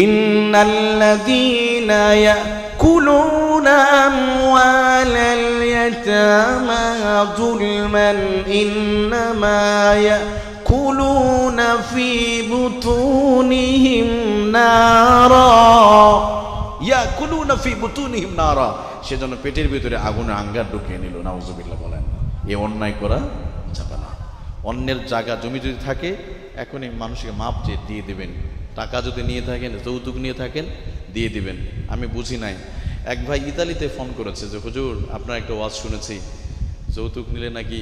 ইন্নাল্লাযীনা ইয়াকুলুনা আমওয়ালাল ইয়াতামা যুলমান ইন্নামা ইয়াকুলুনা ফী বুতুনিহিম নারা ইয়াকুলুনা ফী বুতুনিহিম নারা, সেজন্য পেটের ভিতরে আগুনের আঙ্গার ঢুকিয়ে নিল। নাউযুবিল্লাহ বলেন। এ অন্যায় করা যাবে না। অন্যের জায়গা জমি যদি থাকে এখনই মানুষকে মাপ চেয়ে দিয়ে দেবেন। টাকা যদি নিয়ে থাকেন, যৌতুক নিয়ে থাকেন, দিয়ে দিবেন। আমি বুঝি নাই, এক ভাই ইতালিতে ফোন করেছে যে হুজুর আপনার একটা ওয়াজ শুনেছি, যৌতুক নিলে নাকি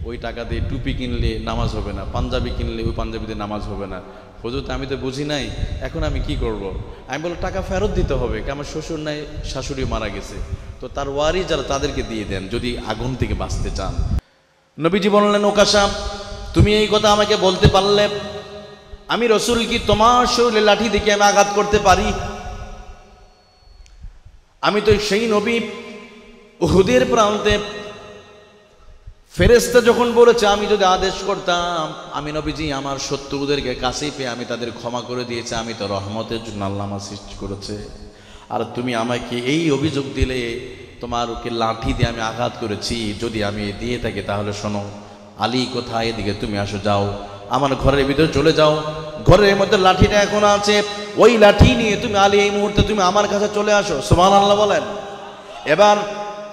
ওই টাকা দিয়ে টুপি কিনলে নামাজ হবে না, পাঞ্জাবি কিনলে ওই পাঞ্জাবিতে নামাজ হবে না। হুজুর আমি তো বুঝি নাই, এখন আমি কি করব? আমি বললাম টাকা ফেরত দিতে হবে, আমার শ্বশুর নাই শাশুড়ি মারা গেছে, তো তার ওয়ারি যারা তাদেরকে দিয়ে দেন যদি আগুন থেকে বাঁচতে চান। নবীজি বললেন, ওকাশা তুমি এই কথা আমাকে বলতে পারলে আমি রসুল কি তোমার শরীরে লাঠি দিকে আমি আঘাত করতে পারি? আমি তো সেই নবী উহুদের প্রান্তে ফেরেশতা যখন বলেছে আমি যদি আদেশ করতাম, আমি নবীজি আমার শত্রুদেরকে কাছেই পেয়ে আমি তাদের ক্ষমা করে দিয়েছি, আমি তো রহমতের জন্য আল্লাহ আমার সৃষ্টি করেছে। আর তুমি আমাকে এই অভিযোগ দিলে তোমারকে লাঠি দিয়ে আমি আঘাত করেছি, যদি আমি দিয়ে থাকি তাহলে শোনো, আলী কোথায়, এদিকে তুমি আসো, যাও আমার ঘরের ভিতরে চলে যাও, ঘরের মধ্যে লাঠিটা এখন আছে, ওই লাঠি নিয়ে তুমি আলী এই মুহূর্তে তুমি আমার কাছে চলে আসো। সুবহানাল্লাহ বলেন। এবার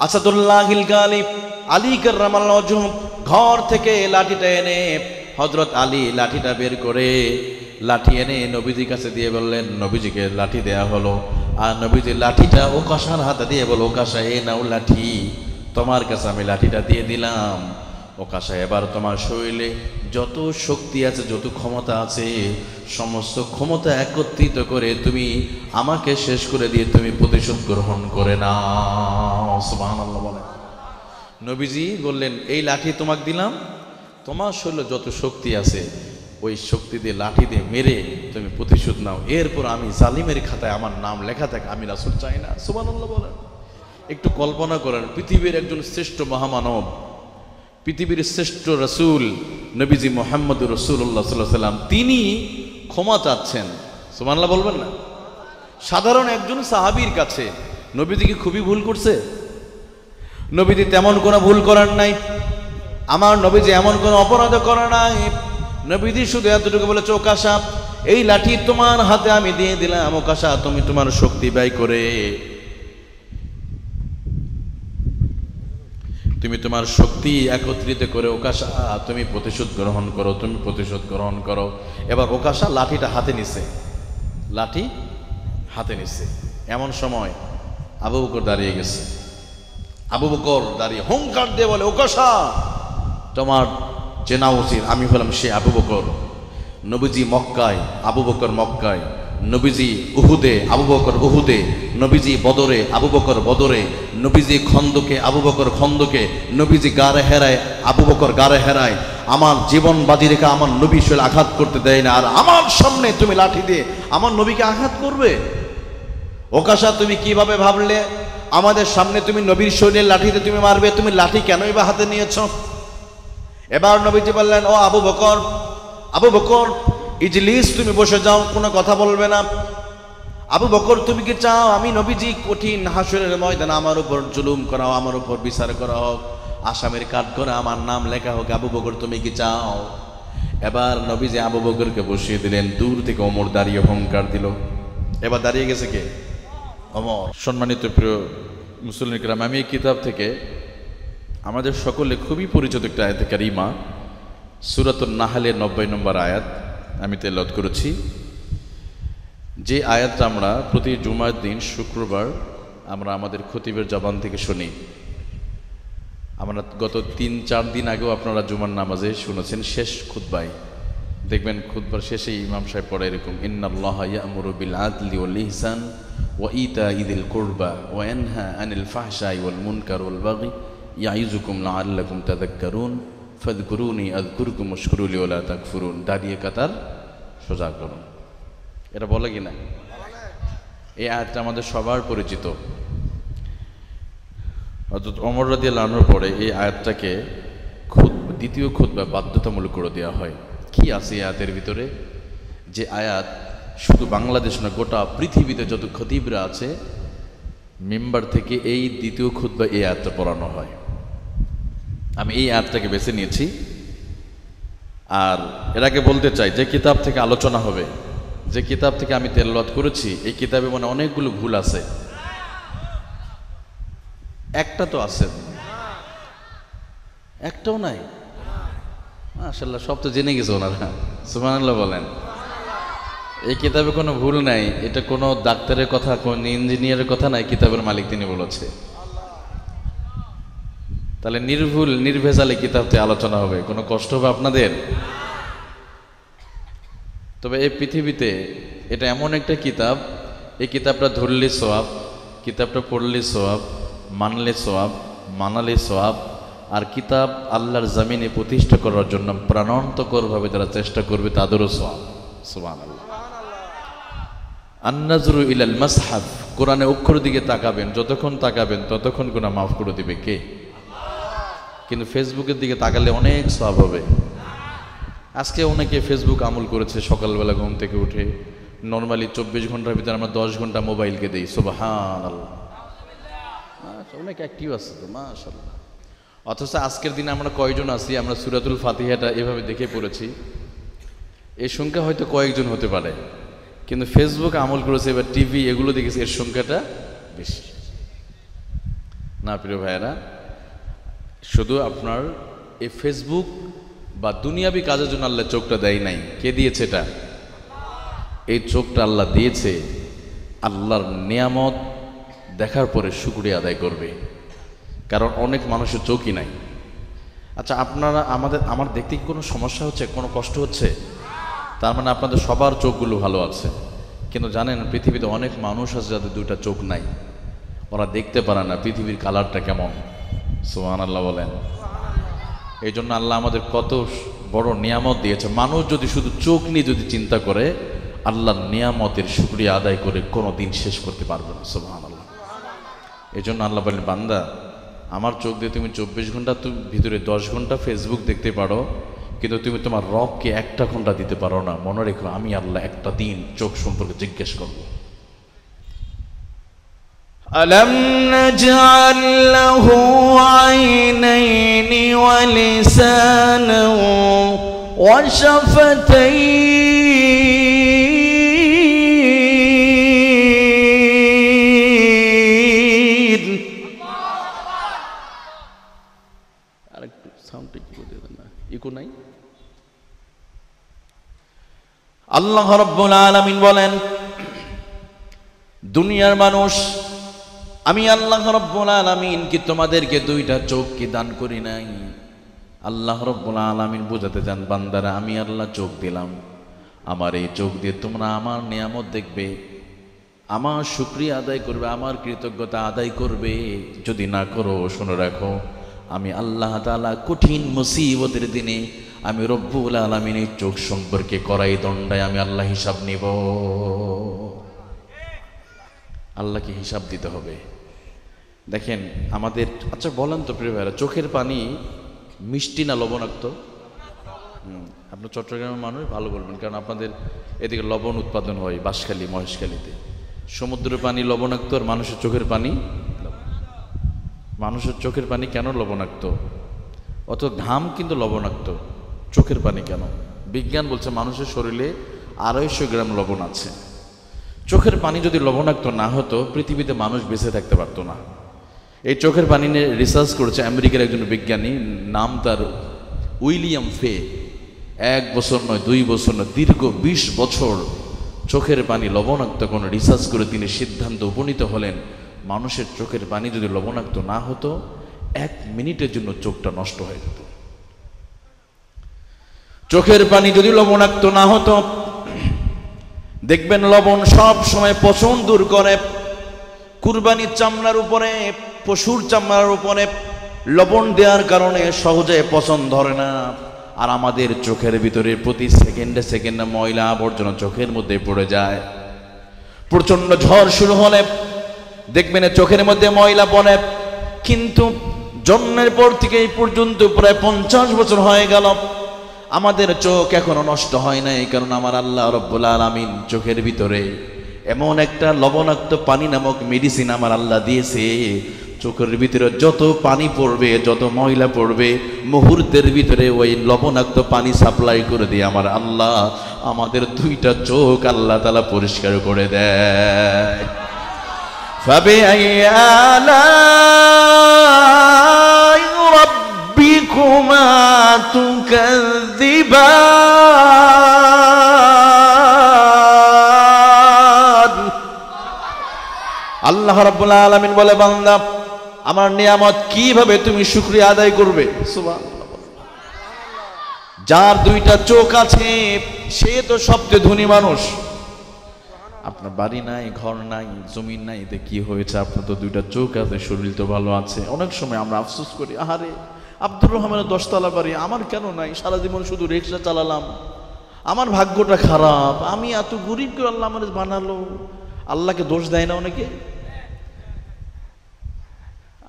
আসাদুল্লাহিল গালিব আলী কাররামাল্লাহু ওয়াজহু ঘর থেকে লাঠিটা এনে হযরত আলী লাঠিটা বের করে লাঠি এনে নবীজির কাছে দিয়ে বললেন, নবীজিকে লাঠি দেয়া হলো। আর নবীজি লাঠিটা ওকাশার হাতে দিয়ে বলো, ওকাশা এই নাও লাঠি, তোমার কাছে আমি লাঠিটা দিয়ে দিলাম। ওকাশা এবার তোমার শরীরে যত শক্তি আছে, যত ক্ষমতা আছে, সমস্ত ক্ষমতা একত্রিত করে তুমি আমাকে শেষ করে দিয়ে তুমি প্রতিশোধ গ্রহণ করে নাও। সুবহানাল্লাহ বলেন। নবীজি বললেন, এই লাঠি তোমাকে দিলাম, তোমার শরীরে যত শক্তি আছে ওই শক্তি দিয়ে লাঠি দিয়ে মেরে তুমি প্রতিশোধ নাও, এরপর আমি জালিমের খাতায় আমার নাম লেখা থাকে, আমি রাসূল চাই না। সুবহানাল্লাহ বলেন। একটু কল্পনা করেন, পৃথিবীর একজন শ্রেষ্ঠ মহামানব, পৃথিবীর শ্রেষ্ঠ রসুল নবীজি মুহাম্মদুর রাসূলুল্লাহ সাল্লাল্লাহু আলাইহি ওয়াসাল্লাম, তিনি ক্ষমা চাচ্ছেন। সুবহানাল্লাহ বলবেন না? সাধারণ একজন সাহাবীর কাছে নবীজি কি খুবই ভুল করছে? নবীজি তেমন কোনো ভুল করেন নাই, আমার নবীজি এমন কোনো অপরাধ করে নাই। নবীজি শুধু এতটুকু বলেছে, ওকাশা এই লাঠি তোমার হাতে আমি দিয়ে দিলাম, ওকাশা তুমি তোমার শক্তি ব্যয় করে তুমি তোমার শক্তি একত্রিত করে ওকাশা তুমি প্রতিশোধ গ্রহণ করো, তুমি প্রতিশোধ গ্রহণ করো। এবার ওকাশা লাঠিটা হাতে নিছে, লাঠি হাতে নিছে। এমন সময় আবু বকর দাঁড়িয়ে গেছে। আবু বকর দাঁড়িয়ে হুঙ্কার দিয়ে বলে, ওকাশা তোমার চেনা উচিত আমি হলাম সে আবু বকর। নবীজি মক্কায়, আবু বকর মক্কায়, নবীজি উহুদে, আবু বকর উহুদে, নবীজি বদরে, আবু বকর বদরে, নবীজি খন্দকে, আবু বকর খন্দকে, নবীজি গারে হেরায়, আবু বকর গারে হেরায়। আমার জীবন বাজি রেখে আমার নবী শরীরে আঘাত করতে দেয় না, আর আমার সামনে তুমি লাঠি দিয়ে আমার নবীকে আঘাত করবে? ওকাশা তুমি কিভাবে ভাবলে আমাদের সামনে তুমি নবীর শরীরে লাঠিতে তুমি মারবে? তুমি লাঠি কেনই বা হাতে নিয়েছ? এবার নবীজি বললেন, ও আবু বকর, আবু বকর ইজলিস, তুমি বসে যাও, কোনো কথা বলবে না। আবু বকর তুমি কি চাও আমি নবীজি কঠিন হাসরের ময়দানে আমার উপর জুলুম করা হোক, আমার উপর বিচার করা হোক, আসামের কাঠ করে আমার নাম লেখা হোক? আবু বকর তুমি কি চাও? এবার নবীজি আবু বকরকে বসিয়ে দিলেন। দূর থেকে ওমর দাঁড়িয়ে হুঙ্কার দিল। এবার দাঁড়িয়ে গেছে কে? ওমর। সম্মানিত প্রিয় মুসলিম কিরাম, আমি এই কিতাব থেকে আমাদের সকলে খুবই পরিচিত একটা আয়াত কারিমা, সূরাতুন নাহলের 90 নম্বর আয়াত আমি তেলাওয়াত করেছি। যে আয়াতটা আমরা প্রতি জুমার দিন শুক্রবার আমরা আমাদের খতিবের জবান থেকে শুনি। আমরা গত 3-4 দিন আগেও আপনারা জুমার নামাজে শুনেছেন, শেষ খুতবায় দেখবেন খুতবার শেষে ইমাম সাহেব পড়ে এরকম, ইন্নাল্লাহা ইয়া'মুরু বিল আদলি ওয়াল ইহসান ওয়া ইতা'i যিল কুরবা ওয়া ইয়ানহা আনিল ফাহশাই ওয়াল মুনকার ওয়াল বাগি ইয়া'iযুকুম লা'আল্লাকুম তাযাক্কারুন ফাযকুরুনি আযকুরকুম ওয়াশকুরু লি ওয়া লা তাকফুরুন। দাঁড়িয়ে কাতার সোজা করুন। এটা বলে কিনা? এই আয়াতটা আমাদের সবার পরিচিত। হযরত ওমর রাদিয়াল্লাহু আনহুর পরে এই আয়াতটাকে দ্বিতীয় খুতবা বাধ্যতামূলক করে দেওয়া হয়। কি আছে এই আয়াতের ভিতরে? যে আয়াত শুধু বাংলাদেশ না, গোটা পৃথিবীতে যত খতিবরা আছে মিম্বার থেকে এই দ্বিতীয় খুতবা এই আয়াতটা পড়ানো হয়। আমি এই আয়াতটাকে বেছে নিয়েছি। আর এর আগে বলতে চাই, যে কিতাব থেকে আলোচনা হবে, যে কিতাব থেকে আমি তেলাওয়াত করেছি, এই কিতাবে মানে অনেকগুলো ভুল আছে। একটা তো আছে, একটাও নাই। মাশাআল্লাহ, সব তো জেনে গেছে ওনারা, সুবহানাল্লাহ বলেন। এই কিতাবে কোনো ভুল নাই, এটা কোনো ডাক্তারের কথা, কোন ইঞ্জিনিয়ারের কথা নাই, কিতাবের মালিক তিনি বলেছে। তাহলে নির্ভুল নির্ভেজালে কিতাবতে আলোচনা হবে, কোনো কষ্ট হবে আপনাদের? তবে এই পৃথিবীতে এটা এমন একটা কিতাব, এই কিতাবটা ধরলে সওয়াব, কিতাবটা পড়লে সওয়াব, মানলে সওয়াব, মানালে সওয়াব। আর কিতাব আল্লাহর জমিনে প্রতিষ্ঠা করার জন্য প্রাণান্তকরভাবে যারা চেষ্টা করবে তাদেরও সওয়াব। সুবহানাল্লাহ। আন-নাজরু ইলাল মাসহাফ, কোরআনে অক্ষর দিকে তাকাবেন, যতক্ষণ তাকাবেন ততক্ষণ গুনাহ মাফ করে দিবে কে? কিন্তু ফেসবুকের দিকে তাকালে অনেক সওয়াব হবে। আজকে অনেকে ফেসবুক আমল করেছে, সকালবেলা ঘুম থেকে উঠে নর্মালি 24 ঘন্টার ভিতরে আমরা 10 ঘন্টা মোবাইলকে দিই। সুবহানাল্লাহ, অনেক অ্যাক্টিভ আছে তো, মাশাআল্লাহ। অথচ আজকের দিনে আমরা কয়জন আছি আমরা সূরাতুল ফাতিহাটা এভাবে দেখে পড়েছি? এই সংখ্যা হয়তো কয়েকজন হতে পারে, কিন্তু ফেসবুক আমল করেছে, এবার টিভি এগুলো দেখেছে, এর সংখ্যাটা বেশি। না প্রিয় ভাইয়েরা, শুধু আপনার এই ফেসবুক বা দুনিয়াবি কাজের জন্য আল্লাহ চোখটা দেয় নাই। কে দিয়েছে এটা? এই চোখটা আল্লাহ দিয়েছে আল্লাহর নিয়ামত দেখার পরে শুকরিয়া আদায় করবে, কারণ অনেক মানুষের চোখই নাই। আচ্ছা, আপনারা আমার দেখতে কি কোনো সমস্যা হচ্ছে, কোনো কষ্ট হচ্ছে? তার মানে আপনাদের সবার চোখগুলো ভালো আছে। কিন্তু জানেন, পৃথিবীতে অনেক মানুষ আছে যাদের দুইটা চোখ নাই, ওরা দেখতে পারে না পৃথিবীর কালারটা কেমন। সুবহানাল্লাহ বলেন। এই জন্য আল্লাহ আমাদের কত বড় নিয়ামত দিয়েছে। মানুষ যদি শুধু চোখ নিয়ে যদি চিন্তা করে, আল্লাহর নিয়ামতের শুকরিয়া আদায় করে কোনো দিন শেষ করতে পারবে না। সুবহানাল্লাহ। এই জন্য আল্লাহ বলেন, বান্দা আমার চোখ দিয়ে তুমি 24 ঘন্টা ভিতরে 10 ঘন্টা ফেসবুক দেখতে পারো, কিন্তু তুমি তোমার রবকে 1টা ঘন্টা দিতে পারো না। মনে রেখো, আমি আল্লাহ একটা দিন চোখ সম্পর্কে জিজ্ঞেস করব। ألم نجعل له عينين ولسانا وشفتين আরেকটু সাউন্ডটা কি করে দেন না, ইকো নাই। আল্লাহ রাব্বুল আলামিন বলেন, দুনিয়ার মানুষ, আমি আল্লাহ রাব্বুল আলামিন কি তোমাদেরকে 2টা চোখ কি দান করি নাই? আল্লাহ রাব্বুল আলামিন বোঝাতে চান, বান্দারা আমি আল্লাহ চোখ দিলাম, আমার এই চোখ দিয়ে তোমরা আমার নিয়ামত দেখবে, আমার শুকরিয়া আদায় করবে, আমার কৃতজ্ঞতা আদায় করবে। যদি না করো, শুনে রাখো, আমি আল্লাহ তাআলা কঠিন মুসিবতের দিনে আমি রব্বুল আলামিন এই চোখ সম্পর্কে করাই দণ্ডায় আমি আল্লাহ হিসাব নিব। আল্লাহকে হিসাব দিতে হবে। দেখেন আমাদের, আচ্ছা বলেন তো প্রিয় ভাইরা, চোখের পানি মিষ্টি না লবণাক্ত? আপনার চট্টগ্রামের মানুষ ভালো বলবেন, কারণ আপনাদের এদিকে লবণ উৎপাদন হয় বাঁশখালী, মহেশখালীতে। সমুদ্রের পানি লবণাক্ত, আর মানুষের চোখের পানি, মানুষের চোখের পানি কেন লবণাক্ত? অত ঘাম কিন্তু লবণাক্ত, চোখের পানি কেন? বিজ্ঞান বলছে মানুষের শরীরে 250 গ্রাম লবণ আছে। চোখের পানি যদি লবণাক্ত না হতো, পৃথিবীতে মানুষ বেঁচে থাকতে পারতো না। এই চোখের পানি নিয়ে রিসার্চ করেছে আমেরিকার একজন বিজ্ঞানী, নাম তার উইলিয়াম ফে। 1 বছর নয়, 2 বছর নয়, দীর্ঘ 20 বছর চোখের পানি লবণাক্ত কোন রিসার্চ করে তিনি সিদ্ধান্ত উপনীত হলেন, মানুষের চোখের পানি যদি লবণাক্ত না হতো, 1 মিনিটের জন্য চোখটা নষ্ট হয়ে যেত। চোখের পানি যদি লবণাক্ত না হতো, দেখবেন লবণ সব সময় পচন দূর করে। কুরবানির চামড়ার উপরে, পশুর চামড়ার উপরে লবণ দেওয়ার কারণে সহজে পচন ধরে না। আর আমাদের চোখের ভিতরে প্রতি সেকেন্ডে সেকেন্ডে ময়লা আবর্জনা চোখের মধ্যে পড়ে যায়। প্রচন্ড ঝড় শুরু হলে দেখবেন চোখের মধ্যে ময়লা পড়ে। কিন্তু জন্মের পর থেকে এই পর্যন্ত প্রায় 50 বছর হয়ে গেল, আমাদের চোখ এখনো নষ্ট হয় নাই, কারণ আমার আল্লাহ রব্বুল আলামিন চোখের ভিতরে এমন একটা লবণাক্ত পানি নামক মেডিসিন আমার আল্লাহ দিয়েছে। চোখের ভিতরে যত পানি পড়বে, যত ময়লা পড়বে, মুহূর্তের ভিতরে ওই লবণাক্ত পানি সাপ্লাই করে দিয়ে আমার আল্লাহ আমাদের দুইটা চোখ আল্লাহ তাআলা পরিষ্কার করে দেয়। ফাবিআইয়ি আলাই রাব্বিকুমা তুকাযযিবান। আল্লাহ রাব্বুল আলামিন বলে, বান্দা আমার নিয়ামত কিভাবে তুমি শুকরিয়া আদায় করবে? সুবহানাল্লাহ। যার দুইটা চোখ আছে সে তো সবচেয়ে ধনী মানুষ। আপনার বাড়ি নাই, ঘর নাই, জমি নাই, এতে কি হয়েছে? আপনার তো দুইটা চোখ আছে, শরীর তো ভালো আছে। অনেক সময় আমরা আফসোস করি, আহারে আব্দুর রহমানের 10তলা বাড়ি, আমার কেন নাই? সারা জীবন শুধু রিকশা চালালাম, আমার ভাগ্যটা খারাপ, আমি এত গরিব করে আল্লাহ আমার বানালো। আল্লাহকে দোষ দেয় না অনেকে?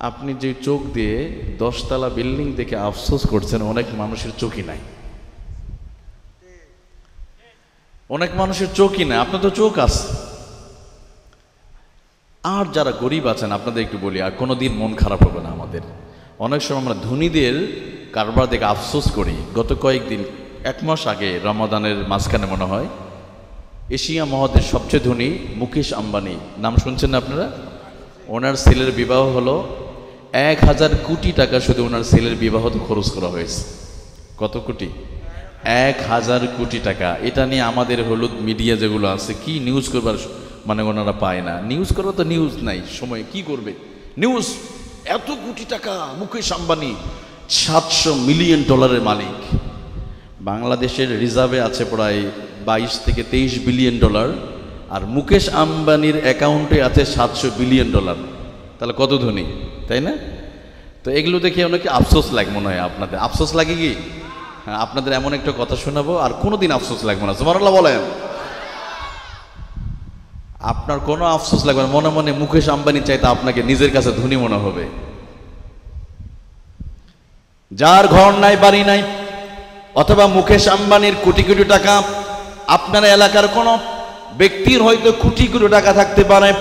আপনি যে চোখ দিয়ে 10তলা বিল্ডিং দেখে আফসোস করছেন, অনেক মানুষের চোখই নাই। অনেক মানুষের চোখই নাই, আপনার তো চোখ আছে। আর যারা গরিব আছেন আপনাদের একটু বলি, আর কোনোদিন মন খারাপ হবে না আমাদের। অনেক সময় আমরা ধনীদের কারবার দেখে আফসোস করি। গত কয়েকদিন, 1 মাস আগে রমাদানের মাঝখানে মনে হয়, এশিয়া মহাদেশ সবচেয়ে ধনী মুকেশ আম্বানি, নাম শুনছেন না আপনারা? ওনার ছেলের বিবাহ হলো, 1000 কোটি টাকা শুধু ওনার ছেলের বিবাহতে খরচ করা হয়েছে। কত কোটি? 1000 কোটি টাকা। এটা নিয়ে আমাদের হলুদ মিডিয়া যেগুলো আছে, কি নিউজ করবার মানে ওনারা পায় না। নিউজ করবার তো নিউজ নাই, সময় কি করবে নিউজ? এত কোটি টাকা মুকেশ আম্বানি, $700 মিলিয়ন মালিক। বাংলাদেশের রিজার্ভে আছে প্রায় 22 থেকে 23 বিলিয়ন ডলার, আর মুকেশ আম্বানির অ্যাকাউন্টে আছে $700 বিলিয়ন। তাহলে কত ধনী, তাই না? তো এগুলো দেখে অনেকে আফসোস লাগে মনে হয়। আপনাদের আফসোস লাগে কি? হ্যাঁ, আপনাদের এমন একটা কথা শোনাবো, আর কোনোদিন আফসোস লাগবে না। সুবহানাল্লাহ বলেন। আপনার কোনো আফসোস লাগবে না, মনে মনে মুকেশ আম্বানি চাইতে আপনাকে নিজের কাছে ধনী মনে হবে। যার ঘর নাই, বাড়ি নাই, অথবা মুকেশ আম্বানির কোটি কোটি টাকা, আপনার এলাকার কোনো ব্যক্তির হয়তো কোটি কোটি টাকা থাকতে পারে।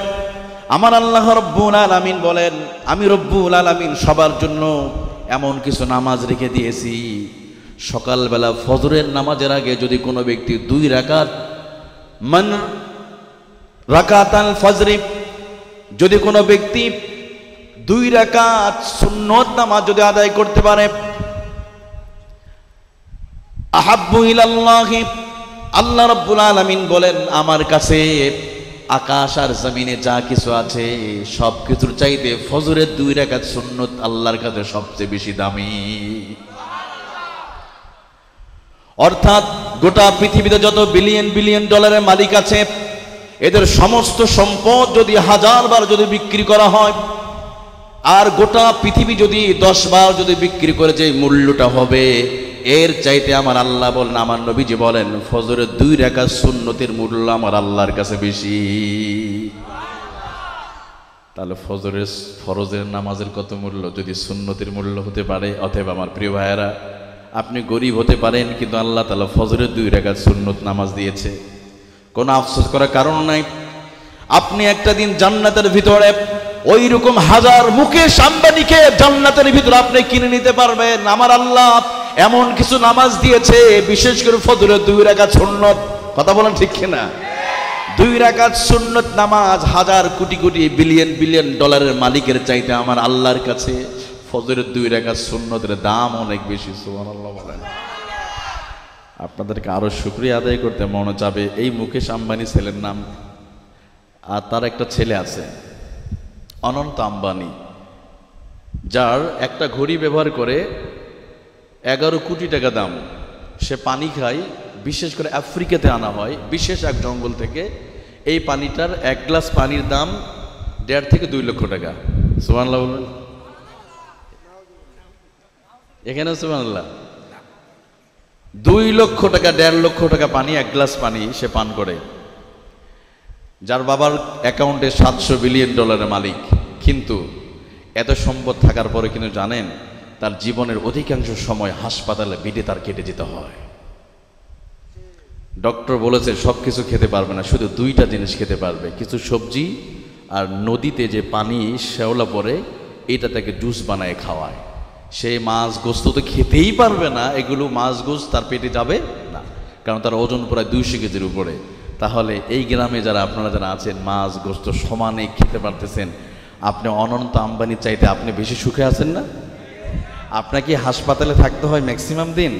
আমার আল্লাহ রব্বুল আলামিন বলেন, আমি রব্বুল আলামিন সবার জন্য এমন কিছু নামাজ রেখে দিয়েছি। সকালবেলা ফজরের নামাজের আগে যদি কোনো ব্যক্তি 2 রাকাত মান রাকাতাল ফজরি, যদি কোনো ব্যক্তি 2 রাকাত সুন্নত নামাজ যদি আদায় করতে পারে, আহাব্বু ইলাল্লাহি, আল্লাহ রাব্বুল আলামিন বলেন আমার কাছে আকাশ আর জমিনে যা কিছু আছে সব কিছুর চাইতে ফজরের 2 রাকাত সুন্নত আল্লাহর কাছে সবচেয়ে বেশি দামি। অর্থাৎ গোটা পৃথিবীতে যত বিলিয়ন বিলিয়ন ডলারের মালিক আছে, এদের সমস্ত সম্পদ যদি 1000 বার যদি বিক্রি করা হয়, আর গোটা পৃথিবী যদি 10 বার যদি বিক্রি করে যে মূল্যটা হবে, এর চাইতে আমার আল্লাহ বলেন, আমার নবীজি বলেন, ফজরের 2 রাকাত সুন্নতের মূল্য আমার আল্লাহর কাছে বেশি। তাহলে ফরজের নামাজের কত মূল্য যদি সুন্নতের মূল্য হতে পারে? অতএব আমার প্রিয় ভাইয়েরা, আপনি গরিব হতে পারেন, কিন্তু আল্লাহ তাআলা ফজরের 2 রাকাত সুন্নত নামাজ দিয়েছে। কোনো আফসোস করার কারণ নাই। আপনি একটা দিন জান্নাতের ভিতরে ওই রকম 1000 মুকেশ আম্বানিকে জান্নাতের ভিতরে আপনি কিনে নিতে পারবেন। আমার আল্লাহ এমন কিছু নামাজ দিয়েছে, বিশেষ করে ফজরের 2 রাকাত সুন্নত। কথা বলেন ঠিক কিনা? 2 রাকাত সুন্নত নামাজ 1000 কোটি কোটি বিলিয়ন বিলিয়ন ডলারের মালিকের চাইতে আমার আল্লাহর কাছে ফজরের 2 রাকাত সুন্নতের দাম অনেক বেশি। সুবহানাল্লাহ বলেন। আপনাদেরকে আরো শুকরিয়া আদায় করতে মনে চাবে। এই মুকেশ আম্বানি ছেলের নাম, আর তার একটা ছেলে আছে অনন্ত আম্বানি, যার একটা ঘড়ি ব্যবহার করে 11 কোটি টাকা দাম। সে পানি খায়, বিশেষ করে আফ্রিকাতে আনা হয় বিশেষ এক জঙ্গল থেকে। এই পানিটার 1 গ্লাস পানির দাম 1.5 থেকে 2 লক্ষ টাকা। সুবহানাল্লাহ বলুন। এখানে সুবহানাল্লাহ 2 লক্ষ টাকা, 1.5 লক্ষ টাকা পানি, 1 গ্লাস পানি সে পান করে। যার বাবার অ্যাকাউন্টে $700 বিলিয়ন ডলারের মালিক। কিন্তু এত সম্পদ থাকার পরে কিন্তু জানেন, তার জীবনের অধিকাংশ সময় হাসপাতালে বেডে তার কেটে যেতে হয়। ডক্টর বলেছে সব কিছু খেতে পারবে না, শুধু দুইটা জিনিস খেতে পারবে, কিছু সবজি আর নদীতে যে পানি শ্যাওলা পড়ে এটা তাকে জুস বানায় খাওয়ায়। সে মাছ গোস্ত তো খেতেই পারবে না, এগুলো মাছ গোস্ত তার পেটে যাবে না, কারণ তার ওজন প্রায় 200 কেজির উপরে। তাহলে এই গ্রামে যারা আপনারা যারা আছেন মাছ গোস্ত সমানে খেতে পারতেছেন, আপনি অনন্ত আম্বানির চাইতে আপনি বেশি সুখে আছেন না? আপনাকে হাসপাতালে থাকতে হয় ম্যাক্সিমাম দিন।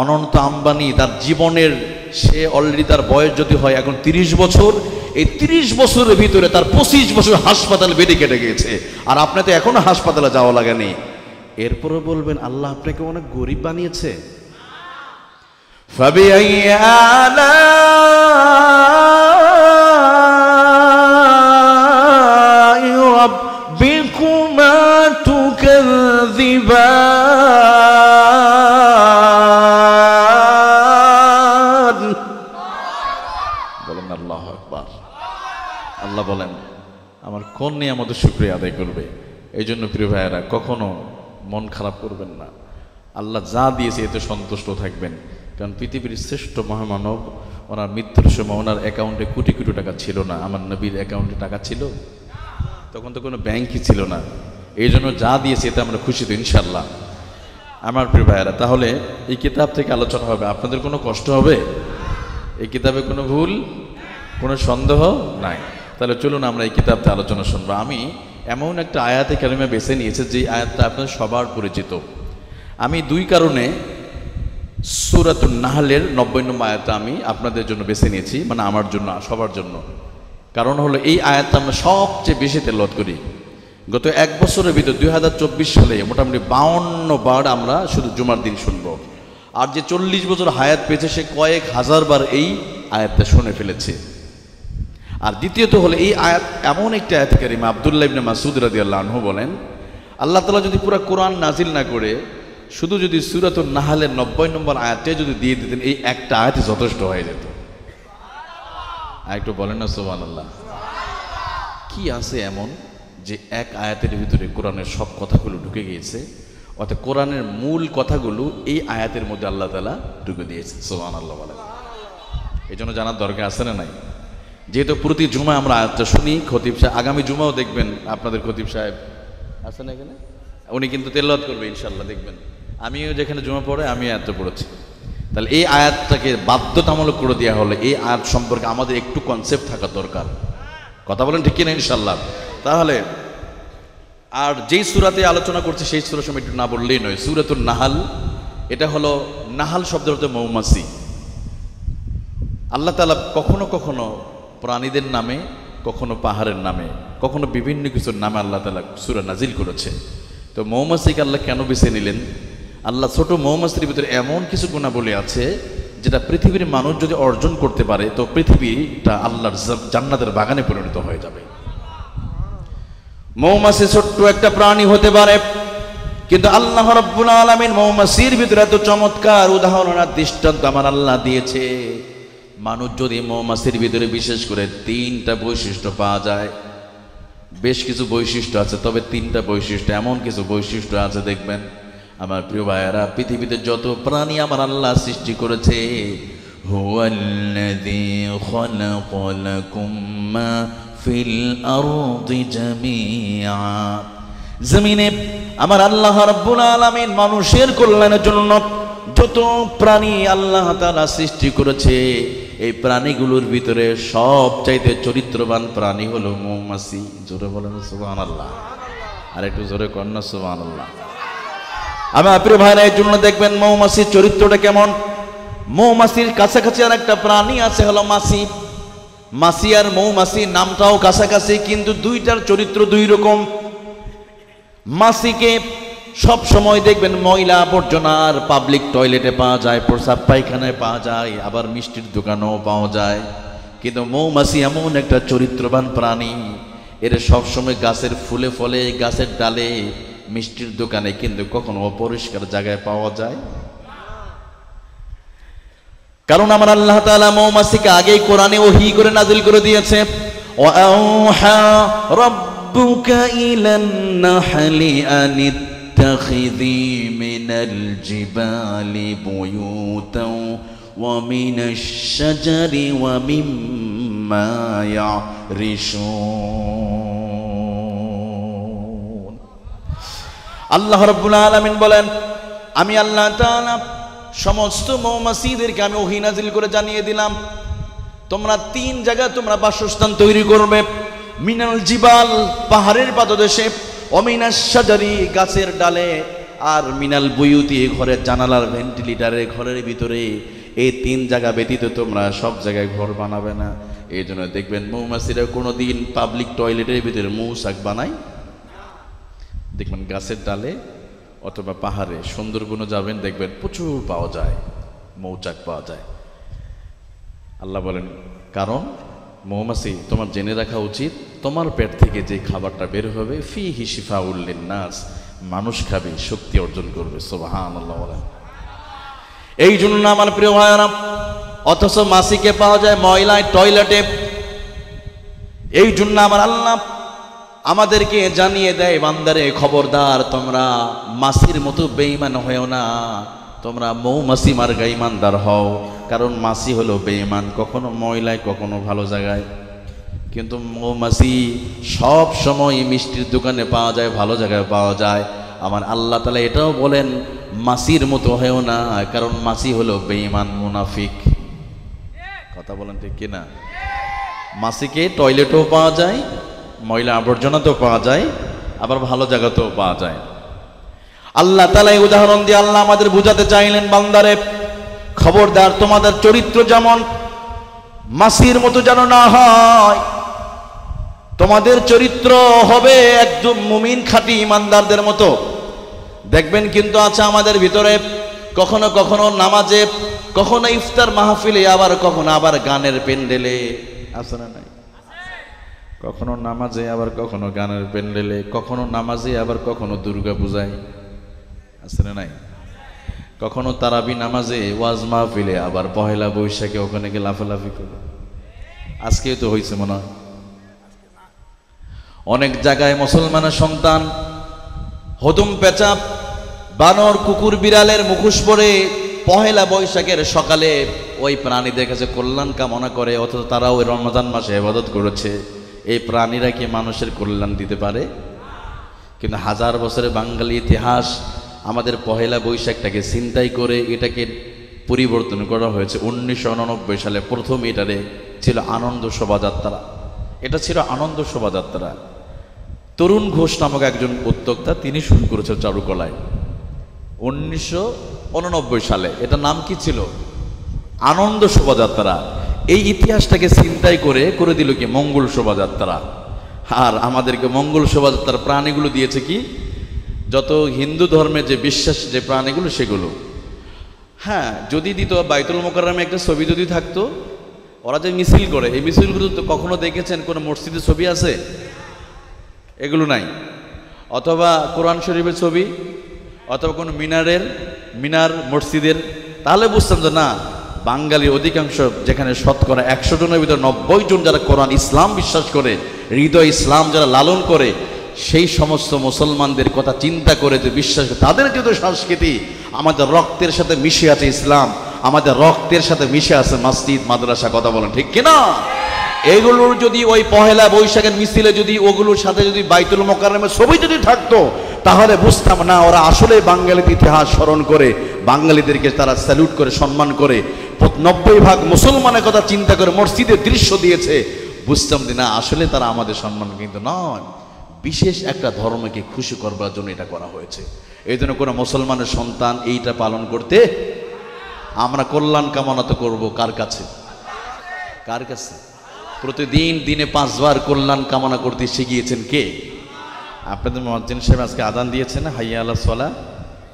অনন্ত আম্বানি তার জীবনের, সে অলরেডি তার বয়স যদি হয় এখন 30 বছর, এই 30 বছরের ভিতরে তার 25 বছর হাসপাতাল বেডে কেটে গিয়েছে, আর আপনি তো এখনো হাসপাতালে যাওয়া লাগেনি। এরপরে বলবেন আল্লাহ আপনাকে অনেক গরিব বানিয়েছে। ফাবিআইয়ি আলাই রাব্বিকুমা তুকাযযিবান। বলেন আল্লাহু আকবার। আল্লাহ বলেন আমার কোন নিয়ামতের শুকরিয়া আদায় করবে। এই জন্য প্রিয় ভাইয়েরা কখনো মন খারাপ করবেন না, আল্লাহ যা দিয়েছে এতে সন্তুষ্ট থাকবেন। কারণ পৃথিবীর শ্রেষ্ঠ মহামানব, ওনার মৃত্যুর সময় ওনার অ্যাকাউন্টে কোটি কোটি টাকা ছিল না। আমার নবীর অ্যাকাউন্টে টাকা ছিল? তখন তো কোনো ব্যাংকই ছিল না। এই জন্য যা দিয়েছে এতে আমরা খুশি তো ইনশাল্লাহ। আমার প্রিয় ভাইয়েরা, তাহলে এই কিতাব থেকে আলোচনা হবে, আপনাদের কোনো কষ্ট হবে? এই কিতাবে কোনো ভুল, কোনো সন্দেহ নাই। তাহলে চলুন আমরা এই কিতাবতে আলোচনা শুনবো। আমি এমন একটা আয়াতে কারিমা বেছে নিয়েছে যে আয়াতটা আপনাদের সবার পরিচিত। আমি দুই কারণে সূরাতুন নাহলের 90 নম্বর আয়াতটা আমি আপনাদের জন্য বেছে নিয়েছি, মানে আমার জন্য, সবার জন্য। কারণ হলো এই আয়াতটা আমরা সবচেয়ে বেশি তেলাওয়াত করি। গত এক বছরের ভিতর 2024 সালে মোটামুটি 52 বার আমরা শুধু জুমার দিন শুনব। আর যে 40 বছর হায়াত পেয়েছে সে কয়েক হাজার বার এই আয়াতটা শুনে ফেলেছে। আর দ্বিতীয়ত হলো এই আয়াত এমন একটা আয়াত কারিমা, আব্দুল্লাহ ইবনে মাসউদ রাদিয়াল্লাহু আনহু বলেন আল্লাহ তাআলা যদি পুরো কোরআন নাজিল না করে শুধু যদি সূরাতুন নাহলের 90 নম্বর আয়াতটা যদি দিয়ে দিতেন, এই একটা আয়াতই যথেষ্ট হয়ে যেত। আর একটু বলেন না সুবহানাল্লাহ। কি আছে এমন যে এক আয়াতের ভিতরে কোরআনের সব কথাগুলো ঢুকে গিয়েছে, অর্থাৎ কোরআনের মূল কথাগুলো এই আয়াতের মধ্যে আল্লাহ তাআলা ঢুকে দিয়েছে। সুবহানাল্লাহ বলেন। এই জন্য জানার দরকার আছে না নাই? যেহেতু প্রতি জুমা আমরা আয়াতটা শুনি, খতিব সাহেব আগামী জুমাও দেখবেন, আপনাদের খতিব সাহেব আছেন এখানে, উনি কিন্তু তেলাওয়াত করবে ইনশাল্লাহ, দেখবেন। আমিও যেখানে জুমা পড়ে আমি আয়াতটা পড়েছি। তাহলে এই আয়াতটাকে বাধ্যতামূলক করে দেওয়া হলে এই আয়াত সম্পর্কে আমাদের একটু কনসেপ্ট থাকা দরকার। কথা বলেন ঠিক কিনা ইনশাল্লাহ? তাহলে আর যেই সূরাতে আলোচনা করছে সেই সূরার সময় একটু না বললেই নয়। সূরাতুন নাহাল, এটা হলো নাহাল শব্দের অর্থ মৌমাছি। আল্লাহ তাআলা কখনো কখনো প্রাণীদের নামে, কখনো পাহাড়ের নামে, কখনো বিভিন্ন কিছুর নামে আল্লাহ তাআলা সূরা নাজিল করেছে। তো মৌমাছিকে আল্লাহ কেন বেছে নিলেন? আল্লাহ ছোট মৌমাছির ভিতরে এমন কিছু গুণাবলী আছে যেটা পৃথিবীর মানুষ যদি অর্জন করতে পারে তো পৃথিবীটা আল্লাহর জান্নাতের বাগানে পরিণত হয়ে যাবে। মৌমাছি ছোট্ট একটা প্রাণী হতে পারে, কিন্তু আল্লাহ রাব্বুল আলামিন মৌমাছির ভিতরে এত চমৎকার উদাহরণ আর দৃষ্টান্ত আমার আল্লাহ দিয়েছে। মানুষ যদি মৌমাছির ভিতরে বিশেষ করে 3টা বৈশিষ্ট্য পাওয়া যায়, বেশ কিছু বৈশিষ্ট্য আছে, তবে 3টা বৈশিষ্ট্য, এমন কিছু বৈশিষ্ট্য আছে দেখবেন আমার প্রিয় ভাইয়েরা, পৃথিবীতে যত প্রাণী আমার আল্লাহ সৃষ্টি করেছে, হুয়াল্লাযী খালাকা লাকুম মা ফিল আরদি জামিআ, জমিনে আমার আল্লাহ রাব্বুল আলামিন মানুষের কল্যাণের জন্য যত প্রাণী আল্লাহ তাআলা সৃষ্টি করেছে, এই প্রাণীগুলোর ভিতরে সবচাইতে চরিত্রবান প্রাণী হলো মৌমাছি। জোরে বলেন সুবহানাল্লাহ। আর একটু জোরে কর না সুবহানাল্লাহ। আমার প্রিয় ভাইরা, এই জন্য দেখবেন মৌমাছির চরিত্রটা কেমন। মৌমাছির কাছাকাছি আর একটা প্রাণী আছে হলো মাছি। মাছি আর মৌমাছি নামটাও কাছাকাছি, কিন্তু দুইটার চরিত্র দুই রকম। মাছিকে সব সময় দেখবেন ময়লা আবর্জনার পাবলিক টয়লেটে পাওয়া যায়, প্রস্রাব পায়খানায় পাওয়া যায়, আবার মিষ্টির দোকানেও পাওয়া যায়। কিন্তু মৌমাছি এমন একটা চরিত্রবান প্রাণী, এর সবসময় গাছের ফুলে ফলে, গাছের ডালে, মিষ্টির দোকানে, কিন্তু কখনো অপরিষ্কার জায়গায় পাওয়া যায়। কারণ আমার আল্লাহ তাআলা মৌমাছিকে আগেই কোরআনে ওহী করে নাযিল করে দিয়েছে, ওয়াআউহা রাব্বুকা ইলান নাহলি আনিত্তাখিযী মিনাল জিবালি বুয়ুতান ومن الشجر ومما يعرشون আল্লাহ রাব্বুল আলামিন বলেন, আমি আল্লাহ তাআলা সমস্ত মৌমাছিদেরকে আমি ওহী নাজিল করে জানিয়ে দিলাম, তোমরা 3 জায়গায় তোমরা বাসস্থান তৈরি করবে। মিনাল জিবাল, পাহাড়ের পাদদেশে, অমিনাস শাজারি, গাছের ডালে, আর মিনাল বুয়ুতি, ঘরের জানালার ভেন্টিলেটরে, ঘরের ভিতরে। এই 3 জায়গা ব্যতীত তোমরা সব জায়গায় ঘর বানাবে না। এই জন্য দেখবেন মৌমাছিরা কোনোদিন পাবলিক টয়লেটের ভিতরে মৌচাক বানায়, দেখবেন গাছের ডালে অথবা পাহাড়ে। সুন্দরবনে যাবেন, দেখবেন প্রচুর পাওয়া যায়, মৌচাক পাওয়া যায়। আল্লাহ বলেন, কারণ মৌমাছি, তোমার জেনে রাখা উচিত, তোমার পেট থেকে যে খাবারটা বের হবে, ফিহি শিফাউল লিন্নাস, মানুষ খাবে, শক্তি অর্জন করবে। সুবহানাল্লাহ বলেন। এই জন্য আমার প্রিয় ভাইরা, অথচ মাছিকে পাওয়া যায় ময়লায়, টয়লেটে। এই জন্য আমার আল্লাহ আমাদেরকে জানিয়ে দেয়, বান্দারে খবরদার, তোমরা মাছির মতো বেঈমান হয়েও না, তোমরা মৌমাছি মার্কা ঈমানদার হও। কারণ মাছি হলো বেঈমান, কখনো ময়লায়, কখনো ভালো জায়গায়। কিন্তু মৌমাছি সব সময় মিষ্টির দোকানে পাওয়া যায়, ভালো জায়গায় পাওয়া যায়। আমার আল্লাহ তাআলা এটাও বলেন, মাছির মতো হয়েও না, কারণ মাছি হলো বেঈমান, মুনাফিক। কথা বলেন ঠিক কিনা? মাছিকে টয়লেটেও পাওয়া যায়, ময়লা আবর্জনাতেও পাওয়া যায়, আবার ভালো জায়গাতেও পাওয়া যায়। আল্লাহ তাআলা এই উদাহরণ দিয়ে আল্লাহ আমাদের বুঝাতে চাইলেন, বান্দারে খবরদার, তোমাদের চরিত্র যেমন মাছির মতো যেন না হয়, তোমাদের চরিত্র হবে একদম মুমিন, খাঁটি ঈমানদারদের মতো। দেখবেন কিন্তু আছে আমাদের ভিতরে, কখনো কখনো নামাজে, কখনো ইফতার মাহফিলে, আবার কখনো আবার গানের প্যান্ডেলে, আছে না নাই? কখনো নামাজে, আবার কখনো গানের প্যান্ডেলে, কখনো নামাজে, আবার কখনো দুর্গা পূজায়, আছে না নাই? কখনো তারাবি নামাজে, ওয়াজ মাহফিলে, আবার পহেলা বৈশাখে ওখানে গিয়ে লাফালাফি করে। আজকে তো হয়েছে মনে হয় অনেক জায়গায় মুসলমানের সন্তান হদম, পেঁচা, বানর, কুকুর, বিড়ালের মুখোশ পরে পহেলা বৈশাখের সকালে ওই প্রাণীদের কাছে কল্যাণ কামনা করে, অথচ তারা ওই রমজান মাসে ইবাদত করেছে। এই প্রাণীরা কি মানুষের কল্যাণ দিতে পারে? কিন্তু 1000 বছরের বাঙালি ইতিহাস আমাদের পহেলা বৈশাখটাকে ছিনতাই করে এটাকে পরিবর্তন করা হয়েছে। 1989 সালে প্রথম এটারে ছিল আনন্দ শোভাযাত্রা। এটা ছিল আনন্দ শোভাযাত্রা। তরুণ ঘোষ নামক একজন উদ্যোক্তা, তিনি শুরু করেছেন চারুকলায় 1989 সালে। এটা নাম কি ছিল? আনন্দ শোভাযাত্রা। এই ইতিহাসটাকে ছিনতাই করে দিল কি মঙ্গল শোভাযাত্রা। আর আমাদেরকে মঙ্গল শোভাযাত্রার প্রাণীগুলো দিয়েছে কি, যত হিন্দু ধর্মের যে বিশ্বাস যে প্রাণীগুলো সেগুলো। হ্যাঁ, যদি দিত বাইতুল মোকাররমে একটা ছবি যদি থাকতো, ওরা যে মিছিল করে, এই মিছিলগুলো তো কখনো দেখেছেন কোনো মসজিদের ছবি আছে? এগুলো নাই। অথবা কোরআন শরীফের ছবি, অথবা কোনো মিনার মসজিদের, তাহলে বুঝতাম যে না, বাঙালির অধিকাংশ, যেখানে শতকরা 100 জনের ভিতরে 90 জন যারা কোরআন ইসলাম বিশ্বাস করে, হৃদয় ইসলাম যারা লালন করে, সেই সমস্ত মুসলমানদের কথা চিন্তা করে যে বিশ্বাস করে, তাদের যেহেতু সংস্কৃতি আমাদের রক্তের সাথে মিশে আছে, ইসলাম আমাদের রক্তের সাথে মিশে আছে, মসজিদ, মাদ্রাসা, কথা বলেন ঠিক কিনা? এগুলোর যদি ওই পহেলা বৈশাখের মিছিলে যদি ওগুলোর সাথে যদি বাইতুল মোকাররমের ছবি যদি থাকতো, তাহলে বুঝতাম না ওরা আসলে বাঙালির ইতিহাস স্মরণ করে, বাঙালিদেরকে তারা স্যালুট করে, সম্মান করে, 90% মুসলমানের কথা চিন্তা করে মসজিদের দৃশ্য দিয়েছে। বুঝতাম যে না, আসলে তারা আমাদের সম্মান কিন্তু নয়, বিশেষ একটা ধর্মকে খুশি করবার জন্য এটা করা হয়েছে। এই জন্য কোনো মুসলমানের সন্তান এইটা পালন করতে, আমরা কল্যাণ কামনা তো করবো কার কাছে? কার কাছে? প্রতিদিন দিনে 5 বার কল্যাণ কামনা করতে শিখিয়েছেন কে? আপনাদের মুয়াজ্জিন সাহেব আজকে আযান দিয়েছেন, হাইয়া আলা সালাহ,